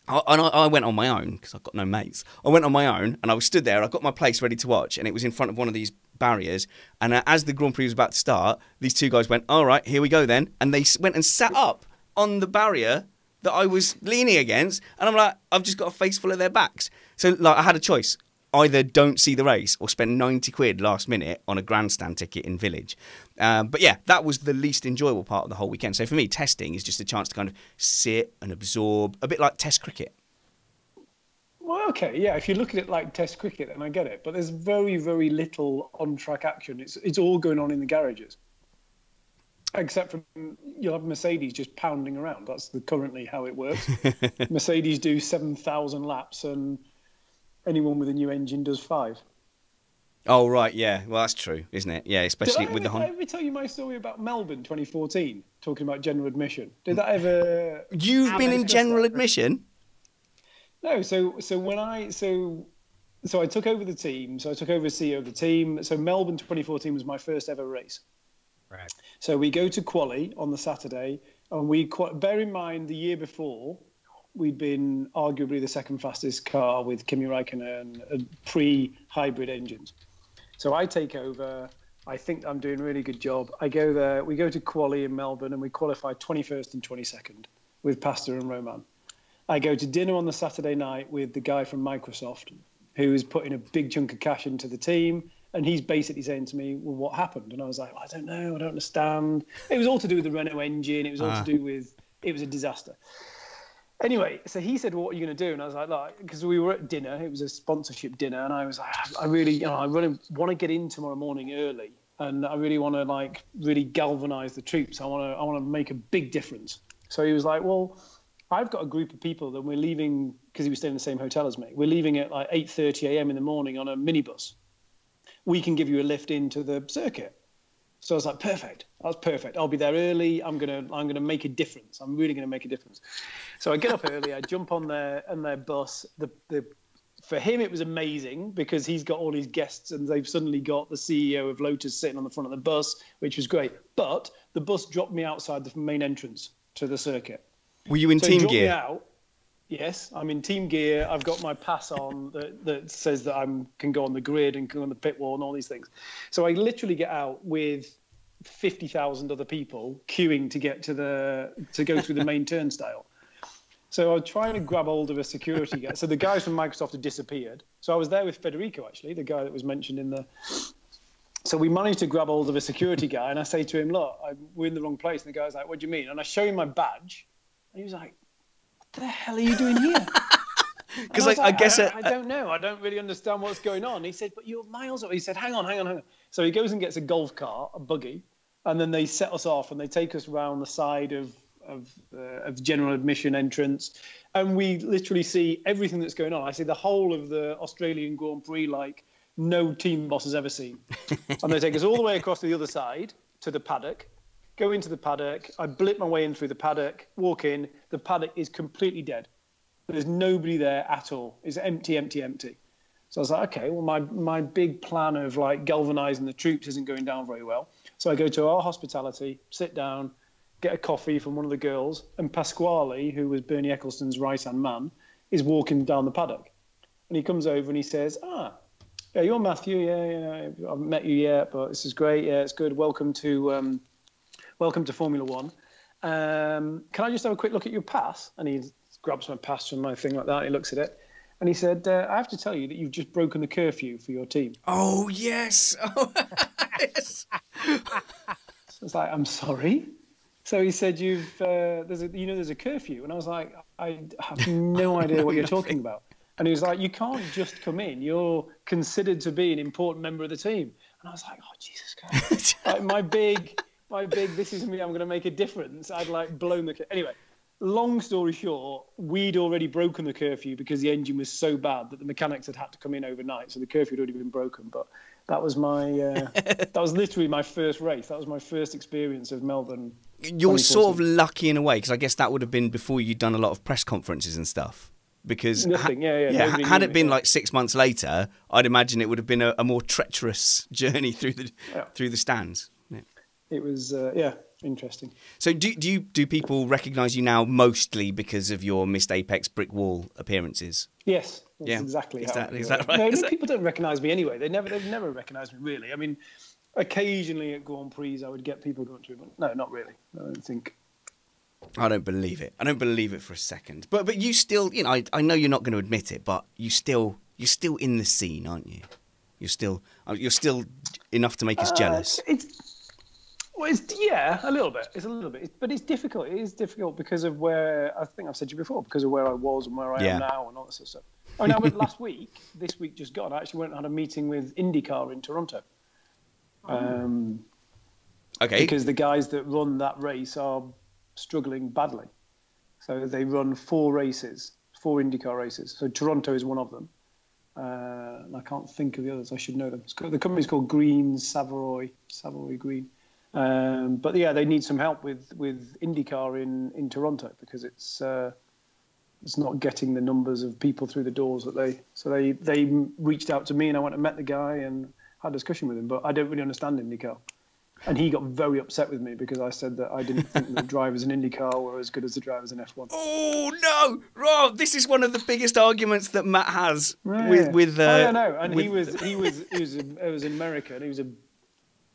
I went on my own because I've got no mates. I went on my own and I was stood there. I got my place ready to watch, and it was in front of one of these barriers. And as the Grand Prix was about to start, these two guys went, "All right, here we go then." And they went and sat up on the barrier that I was leaning against. And I'm like, I've just got a face full of their backs. So like, I had a choice. Either don't see the race or spend 90 quid last minute on a grandstand ticket in Village. But yeah, that was the least enjoyable part of the whole weekend. So for me, testing is just a chance to kind of sit and absorb, a bit like Test cricket. Well, okay, yeah, if you look at it like Test cricket, then I get it. But there's very, very little on-track action. It's all going on in the garages. Except for you'll have Mercedes just pounding around. That's currently how it works. Mercedes do 7,000 laps and anyone with a new engine does 5. Oh, right, yeah. Well, that's true, isn't it? Yeah, especially with the Honda. Did I ever tell you my story about Melbourne 2014, talking about general admission? Did that ever... You've been in general admission? No, so I took over the team. So I took over as CEO of the team. So Melbourne 2014 was my first ever race. Right. So we go to quali on the Saturday, and bear in mind the year before, we'd been arguably the second fastest car with Kimi Räikkönen and pre-hybrid engines. So I take over. I think I'm doing a really good job. I go there. We go to quali in Melbourne, and we qualify 21st and 22nd with Pastor and Roman. I go to dinner on the Saturday night with the guy from Microsoft, who is putting a big chunk of cash into the team. And he's basically saying to me, well, what happened? And I was like, I don't know. I don't understand. It was all to do with the Renault engine. It was all to do with, it was a disaster. Anyway, so he said, well, what are you going to do? And I was like, because we were at dinner. It was a sponsorship dinner. And I was like, I really want to get in tomorrow morning early. And I really want to really galvanize the troops. I want to make a big difference. So he was like, well, I've got a group of people that we're leaving, because he was staying in the same hotel as me. We're leaving at 8:30 a.m. in the morning on a minibus. We can give you a lift into the circuit. So I was like, perfect. That's perfect. I'll be there early. I'm gonna make a difference. I'm really gonna make a difference. So I get up early. I jump on their bus. For him, it was amazing because he's got all his guests, and they've suddenly got the CEO of Lotus sitting on the front of the bus, which was great. But the bus dropped me outside the main entrance to the circuit. Were you in team gear? Me out. Yes, I'm in team gear. I've got my pass on that says that I can go on the grid and go on the pit wall and all these things. So I literally get out with 50,000 other people queuing to get to go through the main turnstile. So I was trying to grab hold of a security guy. So the guys from Microsoft had disappeared. So I was there with Federico, actually, the guy that was mentioned in the... So we managed to grab hold of a security guy, and I say to him, look, we're in the wrong place. And the guy's like, what do you mean? And I show him my badge, and he was like, what the hell are you doing here? Because I guess I don't know. I don't really understand what's going on. He said, but you're miles away. He said, hang on. So he goes and gets a golf cart, a buggy, and then they set us off and they take us around the side of general admission entrance, and we literally see everything that's going on. I see the whole of the Australian Grand Prix like no team boss has ever seen. And they take us all the way across to the other side to the paddock. Go into the paddock. I blip my way in through the paddock, walk in. The paddock is completely dead. There's nobody there at all. It's empty. So I was like, okay, well, my big plan of galvanizing the troops isn't going down very well. So I go to our hospitality, sit down, get a coffee from one of the girls, and Pasquale, who was Bernie Ecclestone's right-hand man, is walking down the paddock. And he comes over and he says, yeah, you're Matthew. Yeah, I haven't met you yet, but this is great. Yeah, it's good. Welcome to Formula One. Can I just have a quick look at your pass? And he grabs my pass from my thing like that. He looks at it. And he said, I have to tell you that you've just broken the curfew for your team. Oh, yes. Oh, yes. So it's like, I'm sorry? So he said, there's a curfew. And I was like, I have no idea what you're talking about. And he was like, you can't just come in. You're considered to be an important member of the team. And I was like, oh, Jesus Christ. my big, this is me, I'm going to make a difference. I'd blown the curfew. Anyway, long story short, we'd already broken the curfew because the engine was so bad that the mechanics had to come in overnight. So the curfew had already been broken. But that was that was literally my first race. That was my first experience of Melbourne. You're sort of lucky in a way, because I guess that would have been before you'd done a lot of press conferences and stuff. Because Nothing. Nobody had knew it been me, like 6 months later, I'd imagine it would have been a more treacherous journey through the stands. Yeah. It was interesting. So do people recognise you now mostly because of your Missed Apex brick wall appearances? Yes, that's exactly Is how. that right? No, people don't recognise me anyway. They've never recognised me really. I mean, occasionally at Grand Prix, I would get people going to me, but no, not really. I don't think. I don't believe it. I don't believe it for a second. But you still, I know you're not going to admit it, but you're still in the scene, aren't you? You're still enough to make us jealous. It's a little bit. It's a little bit, but it's difficult. It is difficult because of where I think I've said to you before, because of where I was and where I am now and all that sort of stuff. I mean, I went last week. This week just gone. I actually went and had a meeting with IndyCar in Toronto. Okay. Because the guys that run that race are struggling badly. So they run 4 IndyCar races. So Toronto is one of them. And I can't think of the others. I should know them. The company's called Green Savoy Green. But yeah, they need some help with IndyCar in Toronto because it's not getting the numbers of people through the doors that they reached out to me and I went and met the guy and had a discussion with him. But I don't really understand IndyCar. And he got very upset with me because I said that I didn't think the drivers in IndyCar were as good as the drivers in F1. Oh no, Rob! This is one of the biggest arguments that Matt has with. I know, and he was in America, and he was a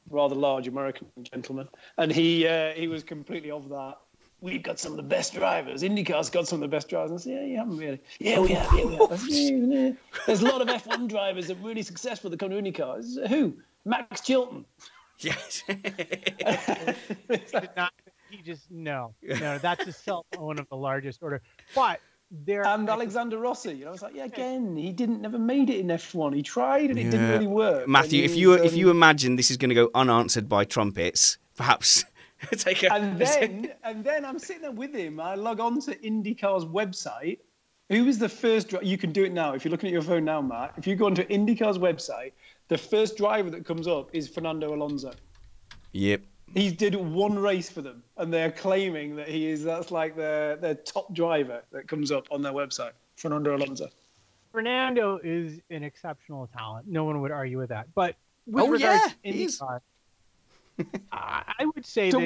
rather large American gentleman, and he was completely of that. We've got some of the best drivers. IndyCar's got some of the best drivers. And I said, yeah, you haven't really. Yeah, we have. There's a lot of F1 drivers that are really successful that come to IndyCar. Said, who? Max Chilton. Yes. That's itself one of the largest order. But and Alexander Rossi, I was like, yeah, again, he never made it in F1. He tried and it didn't really work. Matthew, if you imagine this is going to go unanswered by Trumpets, perhaps take a. And then I'm sitting there with him. I log on to IndyCar's website. Who was the first? You can do it now if you're looking at your phone now, Matt. If you go onto IndyCar's website. The first driver that comes up is Fernando Alonso. Yep. He did 1 race for them, and they're claiming that that's like their top driver that comes up on their website, Fernando Alonso. Fernando is an exceptional talent. No one would argue with that. But with regards to IndyCar, I would say that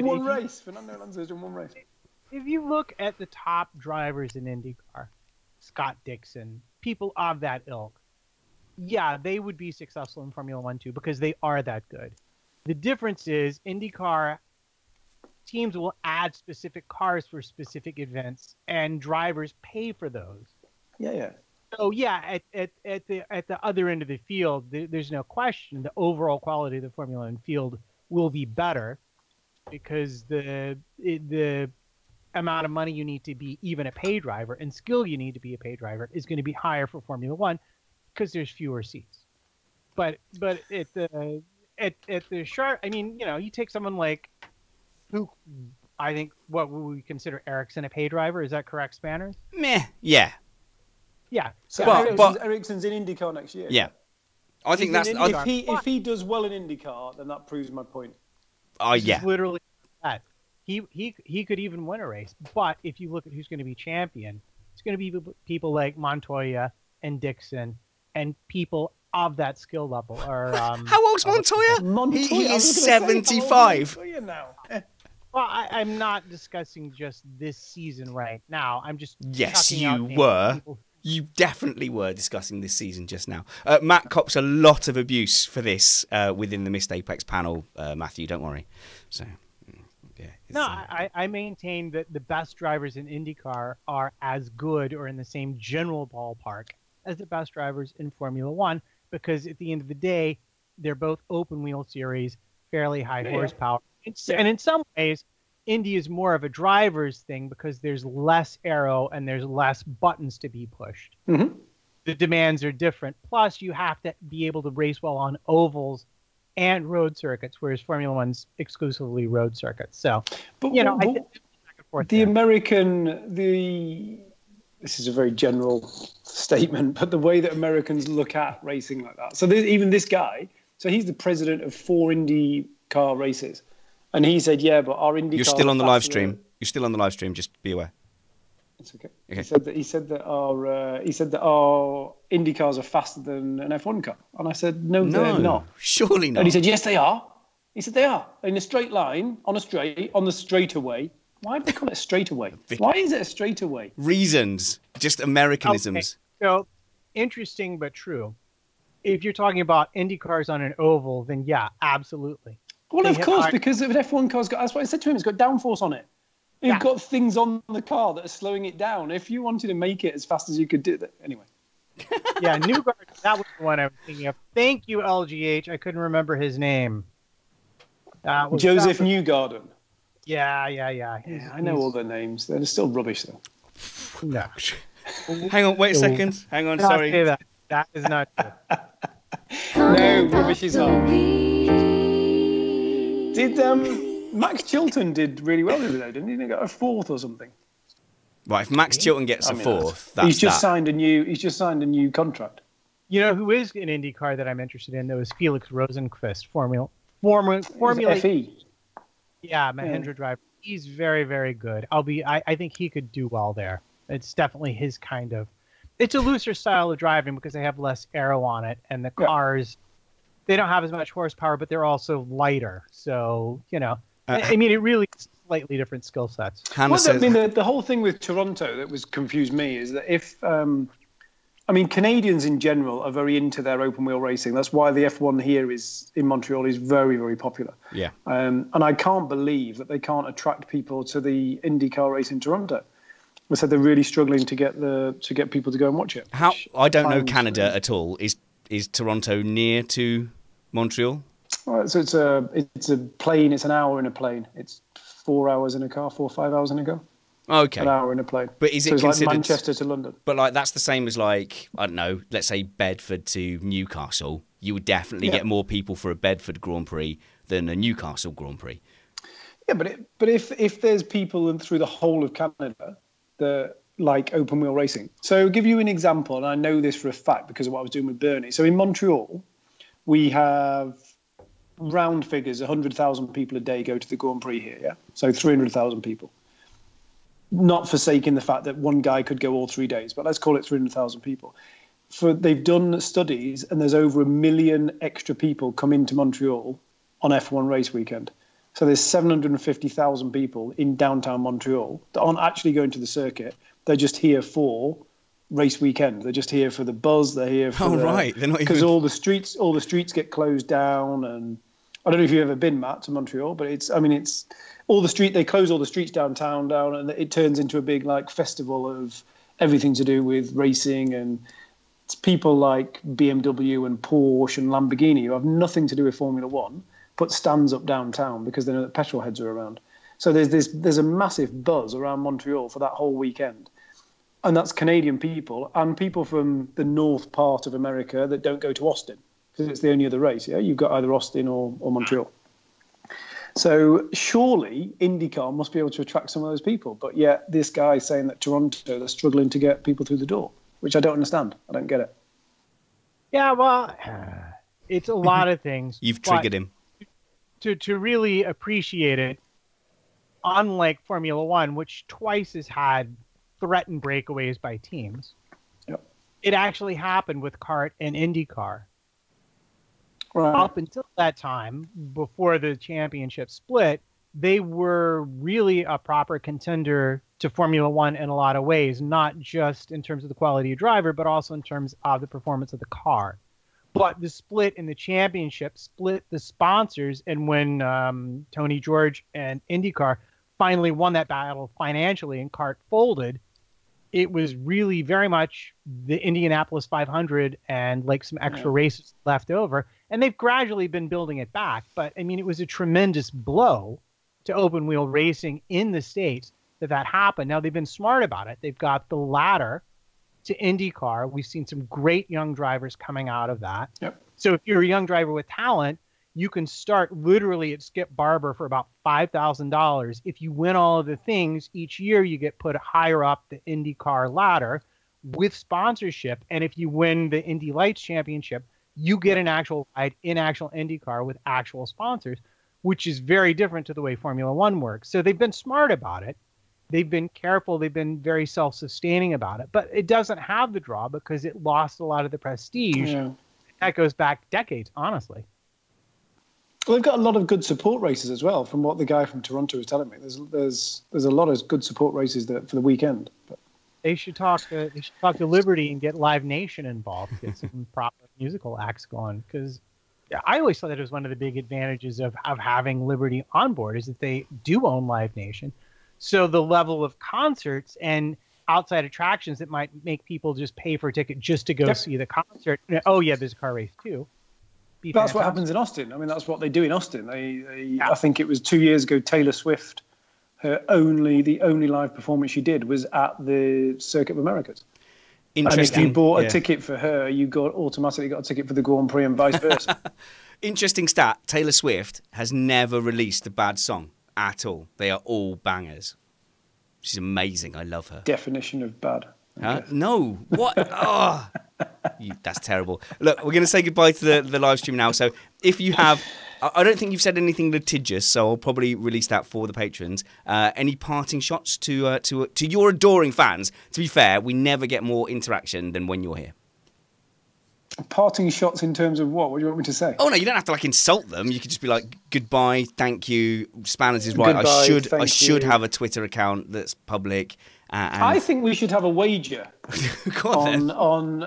Fernando Alonso's done 1 race. If you look at the top drivers in IndyCar, Scott Dixon, people of that ilk, yeah, they would be successful in Formula 1 too because they are that good. The difference is IndyCar teams will add specific cars for specific events and drivers pay for those. Yeah. So yeah, at the other end of the field, there's no question the overall quality of the Formula 1 field will be better because the amount of money you need to be even a pay driver and skill you need to be a pay driver is going to be higher for Formula 1. Because there's fewer seats, but at the sharp, I mean, you take someone like who I think what would we consider Ericsson a pay driver? Is that correct, Spanners? Meh, yeah. So Ericsson's in IndyCar next year. Yeah, I think that's if he does well in IndyCar, then that proves my point. Yeah, literally that he could even win a race. But if you look at who's going to be champion, it's going to be people like Montoya and Dixon. And people of that skill level are. How old's Montoya? He is 75. Well, I'm not discussing just this season right now. I'm just. Yes, you were. You definitely were discussing this season just now. Matt cops a lot of abuse for this within the Missed Apex panel, Matthew. Don't worry. So. Yeah, I maintain that the best drivers in IndyCar are as good or in the same general ballpark as the best drivers in Formula 1 because at the end of the day, they're both open wheel series, fairly high horsepower. And in some ways, Indy is more of a driver's thing because there's less aero and there's less buttons to be pushed. Mm-hmm. The demands are different. Plus, you have to be able to race well on ovals and road circuits, whereas Formula 1's exclusively road circuits. So, this is a very general statement, but the way that Americans look at racing like that. So even this guy, so he's the president of 4 IndyCar races. And he said, yeah, but our IndyCar... You're still on the live stream. You're still on the live stream, just be aware. It's okay. Okay. He said that our Indy cars are faster than an F1 car, and I said no, they're not. Surely not. And he said yes, they are. He said they are in a straight line on the straightaway. Why do they call it a straightaway? Why is it a straightaway? Reasons, just Americanisms. Okay. So interesting but true. If you're talking about Indy cars on an oval, then yeah, absolutely. Well, of course, because if an F1 car's got, that's what I said to him, it's got downforce on it. You've got things on the car that are slowing it down. If you wanted to make it as fast as you could do that. Anyway. Yeah, Newgarden, that was the one I was thinking of. Thank you, LGH. I couldn't remember his name. Joseph Newgarden. Yeah. I know all their names. They're still rubbish, though. No. Hang on, wait a second. Hang on, sorry. Say that. That is not true. No, rubbish is harsh. Did Max Chilton did really well the other day, didn't he? He got a 4th or something. Right, if Max Chilton gets a 4th, that's he's just signed a new contract. You know who is an IndyCar that I'm interested in, though, is Felix Rosenqvist, Formula FE. Yeah, Mahindra driver. He's very, very good. I think he could do well there. It's definitely his kind of. It's a looser style of driving because they have less aero on it, and the cars, they don't have as much horsepower, but they're also lighter. So I mean, it really is slightly different skill sets. The whole thing with Toronto that was confused me is that Canadians in general are very into their open wheel racing. That's why the F1 here in Montreal is very, very popular. Yeah. And I can't believe that they can't attract people to the IndyCar race in Toronto. They said they're really struggling to get people to go and watch it. I don't know Canada at all. Is Toronto near to Montreal? So it's a plane. It's an hour in a plane. It's 4 hours in a car, 4 or 5 hours in a car. Okay. An hour in a plane. But is it it's considered like Manchester to London? But like that's the same as like, I don't know, let's say Bedford to Newcastle. You would definitely get more people for a Bedford Grand Prix than a Newcastle Grand Prix. Yeah, but if there's people through the whole of Canada that like open wheel racing. So I'll give you an example, and I know this for a fact because of what I was doing with Bernie. So in Montreal, we have round figures, 100,000 people a day go to the Grand Prix here, yeah? So 300,000 people. Not forsaking the fact that one guy could go all 3 days, but let's call it 300,000 people. They've done studies, and there's over 1 million extra people come into Montreal on F1 race weekend. So there's 750,000 people in downtown Montreal that aren't actually going to the circuit. They're just here for race weekend. They're just here for the buzz. They're here for right. They're not because all the streets get closed down. And I don't know if you've ever been, Matt, to Montreal, but it's all the street. They close all the streets downtown, and it turns into a big like festival of everything to do with racing. And it's people like BMW and Porsche and Lamborghini who have nothing to do with Formula One, put stands up downtown because they know that petrol heads are around. So there's a massive buzz around Montreal for that whole weekend. And that's Canadian people and people from the north part of America that don't go to Austin because it's the only other race. Yeah, you've got either Austin or Montreal. So surely IndyCar must be able to attract some of those people. But yet this guy is saying that Toronto, they're struggling to get people through the door, which I don't understand. I don't get it. Yeah, well, it's a lot of things. You've triggered him. To really appreciate it, unlike Formula One, which twice has had threatened breakaways by teams, it actually happened with kart and IndyCar. Right. Up until that time, before the championship split, they were really a proper contender to Formula One in a lot of ways, not just in terms of the quality of driver, but also in terms of the performance of the car. But the split in the championship split the sponsors, and when Tony George and IndyCar finally won that battle financially and kart folded, it was really very much the Indianapolis 500 and like some extra races left over. And they've gradually been building it back. But, I mean, it was a tremendous blow to open wheel racing in the States that happened. Now, they've been smart about it. They've got the ladder to IndyCar. We've seen some great young drivers coming out of that. Yep. So if you're a young driver with talent, you can start literally at Skip Barber for about $5,000. If you win all of the things, each year you get put higher up the IndyCar ladder with sponsorship. And if you win the Indy Lights Championship, you get an actual ride in actual IndyCar with actual sponsors, which is very different to the way Formula One works. So they've been smart about it. they've been careful. They've been very self-sustaining about it, but it doesn't have the draw because it lost a lot of the prestige. Yeah. That goes back decades, honestly. Well, they've got a lot of good support races as well, from what the guy from Toronto was telling me. There's a lot of good support races for the weekend. But They should talk to Liberty and get Live Nation involved, get some proper musical acts going. Because I always thought that it was one of the big advantages of having Liberty on board is that they do own Live Nation. So the level of concerts and outside attractions that might make people just pay for a ticket just to go see the concert. Oh yeah, there's a car race too. That's what happens in Austin. I mean, that's what they do in Austin. I think it was 2 years ago, Taylor Swift, the only live performance she did was at the Circuit of Americas. Interesting. And if you bought a ticket for her, you automatically got a ticket for the Grand Prix and vice versa. Interesting stat, Taylor Swift has never released a bad song at all. They are all bangers. She's amazing. I love her. Definition of bad. Huh? No. What? Oh, that's terrible. Look, we're going to say goodbye to the live stream now. So if you have... I don't think you've said anything litigious, so I'll probably release that for the patrons. Any parting shots to your adoring fans? To be fair, we never get more interaction than when you're here. Parting shots in terms of what? What do you want me to say? Oh no, you don't have to insult them. You could just be like, goodbye, thank you. Spanners is right. Goodbye, I should have a Twitter account that's public. And I think we should have a wager on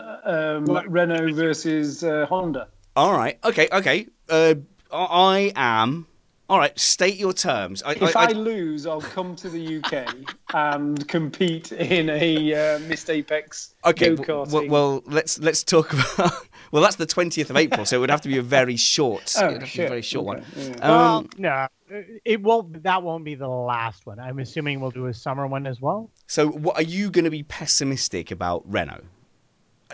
Renault versus Honda. All right. Okay. I am. All right. State your terms. If I lose, I'll come to the UK and compete in a Missed Apex go-karting. Well, let's talk about. Well, that's the 20th of April, so it would have to be a very short. One. Yeah. No, it won't. That won't be the last one. I'm assuming we'll do a summer one as well. So, what are you going to be pessimistic about Renault?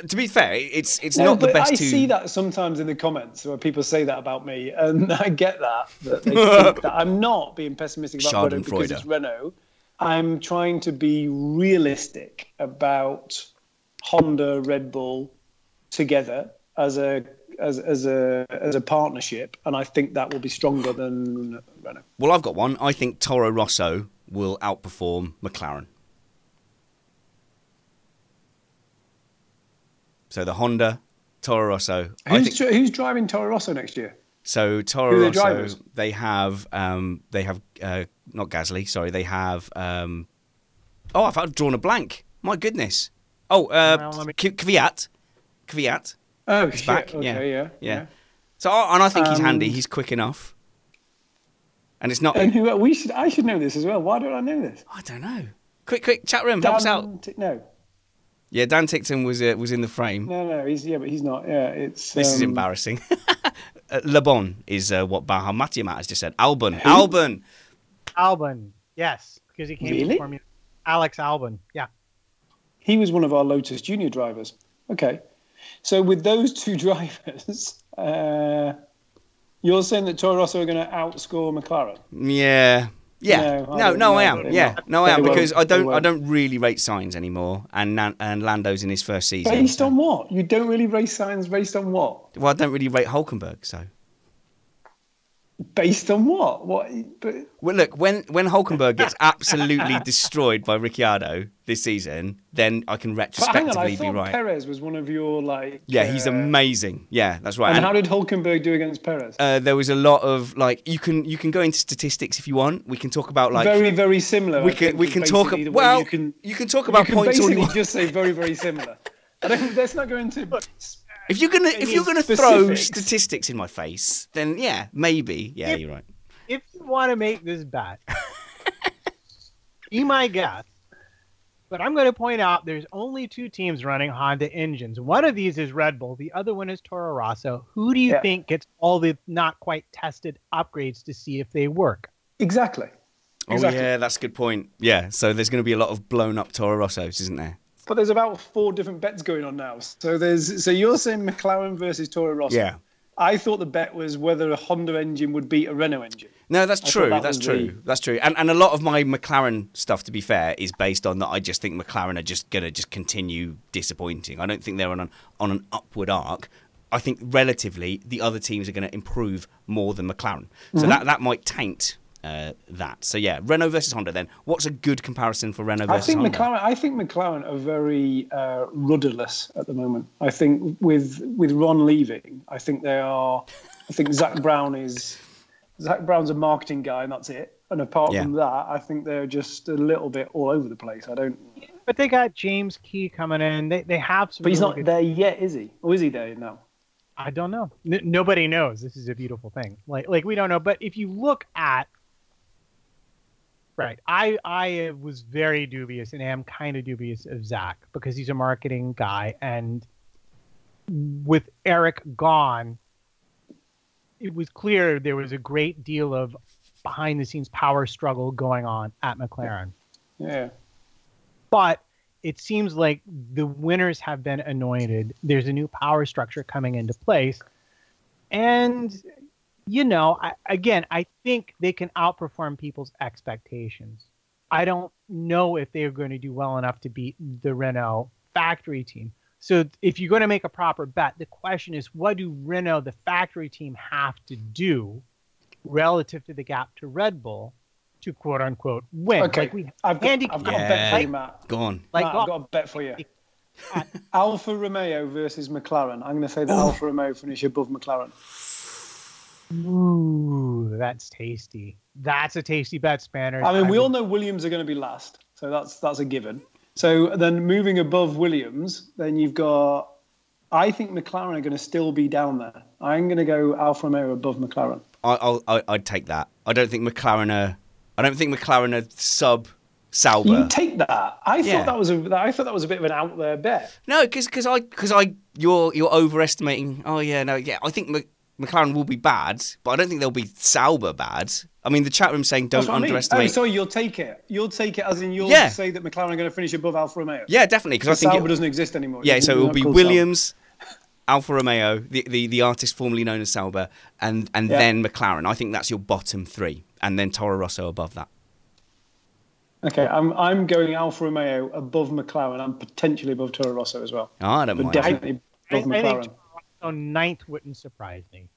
To be fair, it's not the best. I see that sometimes in the comments where people say that about me, and I get that they think that I'm not being pessimistic about Renault because it's Renault. I'm trying to be realistic about Honda, Red Bull together as a partnership, and I think that will be stronger than Renault. Well, I've got one. I think Toro Rosso will outperform McLaren. So the Honda, Toro Rosso. Who's driving Toro Rosso next year? So Toro Rosso, they have not Gasly. Sorry, they have. I've drawn a blank. My goodness. Kvyat. Oh, he's shit. back. Okay, yeah. So I think he's handy. He's quick enough. And it's not. And I should know this as well. Why don't I know this? I don't know. Quick, chat room, help us out. No. Yeah, Dan Tickton was in the frame. No, but he's not. Yeah, it's. This is embarrassing. Le Bon is what Baha Matiamat has just said. Albon, yes, because he came from Formula. Alex Albon, yeah. He was one of our Lotus Junior drivers. Okay, so with those two drivers, you're saying that Toro Rosso are going to outscore McLaren? Yeah. No, I am. I am because I don't really rate Sainz anymore, and Lando's in his first season. Based on what? You don't really rate Sainz based on what? Well, I don't really rate Hülkenberg, so. Based on what? Well, look, when Hülkenberg gets absolutely destroyed by Ricciardo this season, then I can retrospectively be right. Perez was one of your Yeah, he's amazing. Yeah, that's right. And how did Hülkenberg do against Perez? There was a lot of you can go into statistics if you want. We can talk about very, very similar. We can talk. Well, you can talk about points. Basically, just say very, very similar. Let's not go into. If you're gonna throw statistics in my face, then yeah, maybe. Yeah, you're right. If you want to make this bet, be my guest. But I'm going to point out there's only two teams running Honda engines. One of these is Red Bull. The other one is Toro Rosso. Who do you think gets all the not quite tested upgrades to see if they work? Exactly. Oh yeah, that's a good point. Yeah, so there's going to be a lot of blown up Toro Rossos, isn't there? But there's about 4 different bets going on now. So you're saying McLaren versus Toro Rosso. Yeah. I thought the bet was whether a Honda engine would beat a Renault engine. No, that's true. That's true. And a lot of my McLaren stuff, to be fair, is based on that. I just think McLaren are just going to continue disappointing. I don't think they're on an upward arc. I think relatively the other teams are going to improve more than McLaren. So that might taint that. So yeah, Renault versus Honda. Then, what's a good comparison for Renault versus Honda? I think McLaren are very rudderless at the moment. I think with Ron leaving, I think they are. I think Zach Brown's a marketing guy, and that's it. And apart from that, I think they're just a little bit all over the place. I don't. But they got James Key coming in. They have some. But he's not there yet, is he? Or is he there now? I don't know. Nobody knows. This is a beautiful thing. Like we don't know. But if you look at, right, I was very dubious and am kind of dubious of Zach because he's a marketing guy, and with Eric gone, it was clear there was a great deal of behind the scenes power struggle going on at McLaren. Yeah. But it seems like the winners have been anointed. There's a new power structure coming into place. And, I think they can outperform people's expectations. I don't know if they're going to do well enough to beat the Renault factory team. So if you're going to make a proper bet, the question is, what do Renault, the factory team, have to do relative to the gap to Red Bull to quote unquote win? Okay, I've got a bet for you, Matt. Go on. I've got a bet for you. Alfa Romeo versus McLaren. I'm going to say that Alfa Romeo finish above McLaren. Ooh, that's tasty. That's a tasty bet, Spanners. I mean, we all know Williams are going to be last, so that's a given. So then moving above Williams, then you've got. I think McLaren are going to still be down there. I'm going to go Alfa Romeo above McLaren. I'd take that. I don't think McLaren are sub Sauber. You take that. I thought that was a bit of an out there bet. No, because you're overestimating. Oh yeah, no, yeah. I think McLaren will be bad, but I don't think they'll be Sauber bad. I mean, the chat room's saying don't underestimate. I mean. Oh, sorry, you'll take it. You'll take it as in you'll say that McLaren are going to finish above Alfa Romeo. Yeah, definitely. Because I think Sauber doesn't exist anymore. Yeah, so it will be Williams, Alfa Romeo, the artist formerly known as Sauber, and then McLaren. I think that's your bottom three, and then Toro Rosso above that. Okay, I'm going Alfa Romeo above McLaren and potentially above Toro Rosso as well. Oh, I don't mind. Definitely above McLaren. I think Toro ninth wouldn't surprise me.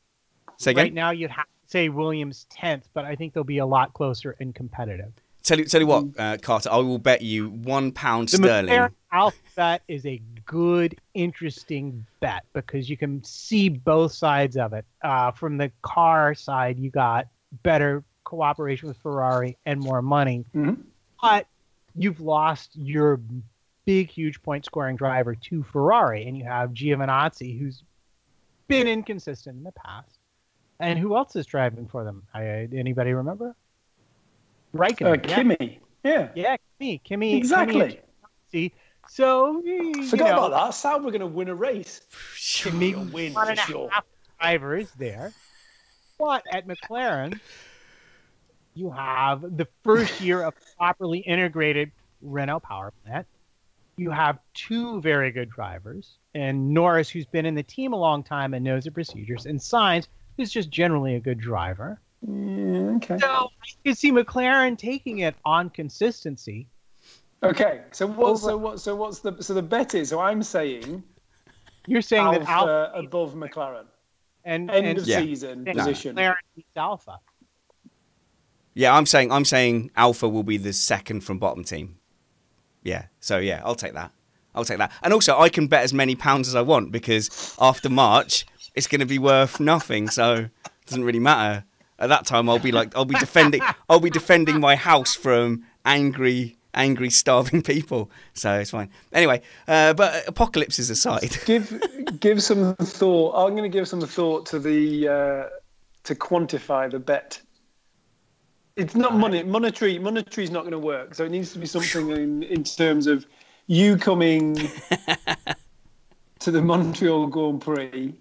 Say again? Right now, you'd have to say Williams 10th, but I think they'll be a lot closer and competitive. Tell you what, Carter, I will bet you £1 sterling. The McLaren Alfa bet is a good, interesting bet because you can see both sides of it. From the car side, you got better cooperation with Ferrari and more money. Mm-hmm. But you've lost your big, huge point-scoring driver to Ferrari, and you have Giovinazzi, who's been inconsistent in the past. And who else is driving for them? Anybody remember? Raikkonen. Kimi. Yeah. Yeah, Kimi. Exactly. See, so forgot about that. Sauber are going to win a race. Kimi will win for sure. Half drivers there, but at McLaren, you have the first year of properly integrated Renault power plant. You have two very good drivers, and Norris, who's been in the team a long time and knows the procedures, and Sainz, who's just generally a good driver. Yeah, okay. So I can see McLaren taking it on consistency. Okay, so what's the bet is? So I'm saying you're saying Alfa that Alfa above McLaren and end of season position. McLaren beats Alfa. Yeah, I'm saying Alfa will be the second from bottom team. Yeah, so yeah, I'll take that. And also, I can bet as many pounds as I want because after March, it's going to be worth nothing. So it doesn't really matter. At that time, I'll be defending my house from angry, starving people. So it's fine. Anyway, but apocalypses aside, give some thought. I'm going to give some thought to to quantify the bet. It's not money. Monetary is not going to work. So it needs to be something in terms of you coming to the Montreal Grand Prix.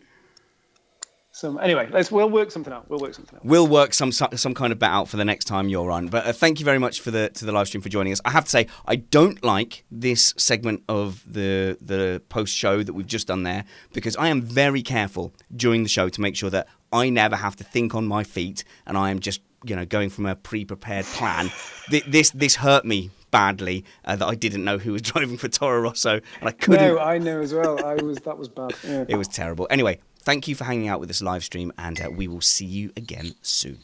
Anyway, we'll work something out. We'll work some kind of bet out for the next time you're on. But thank you very much to the live stream for joining us. I have to say, I don't like this segment of the post show that we've just done there because I am very careful during the show to make sure that I never have to think on my feet and I am just going from a pre-prepared plan. This hurt me badly that I didn't know who was driving for Toro Rosso and I couldn't. No, I know as well. That was bad. Yeah. It was terrible. Anyway. Thank you for hanging out with this live stream, and we will see you again soon.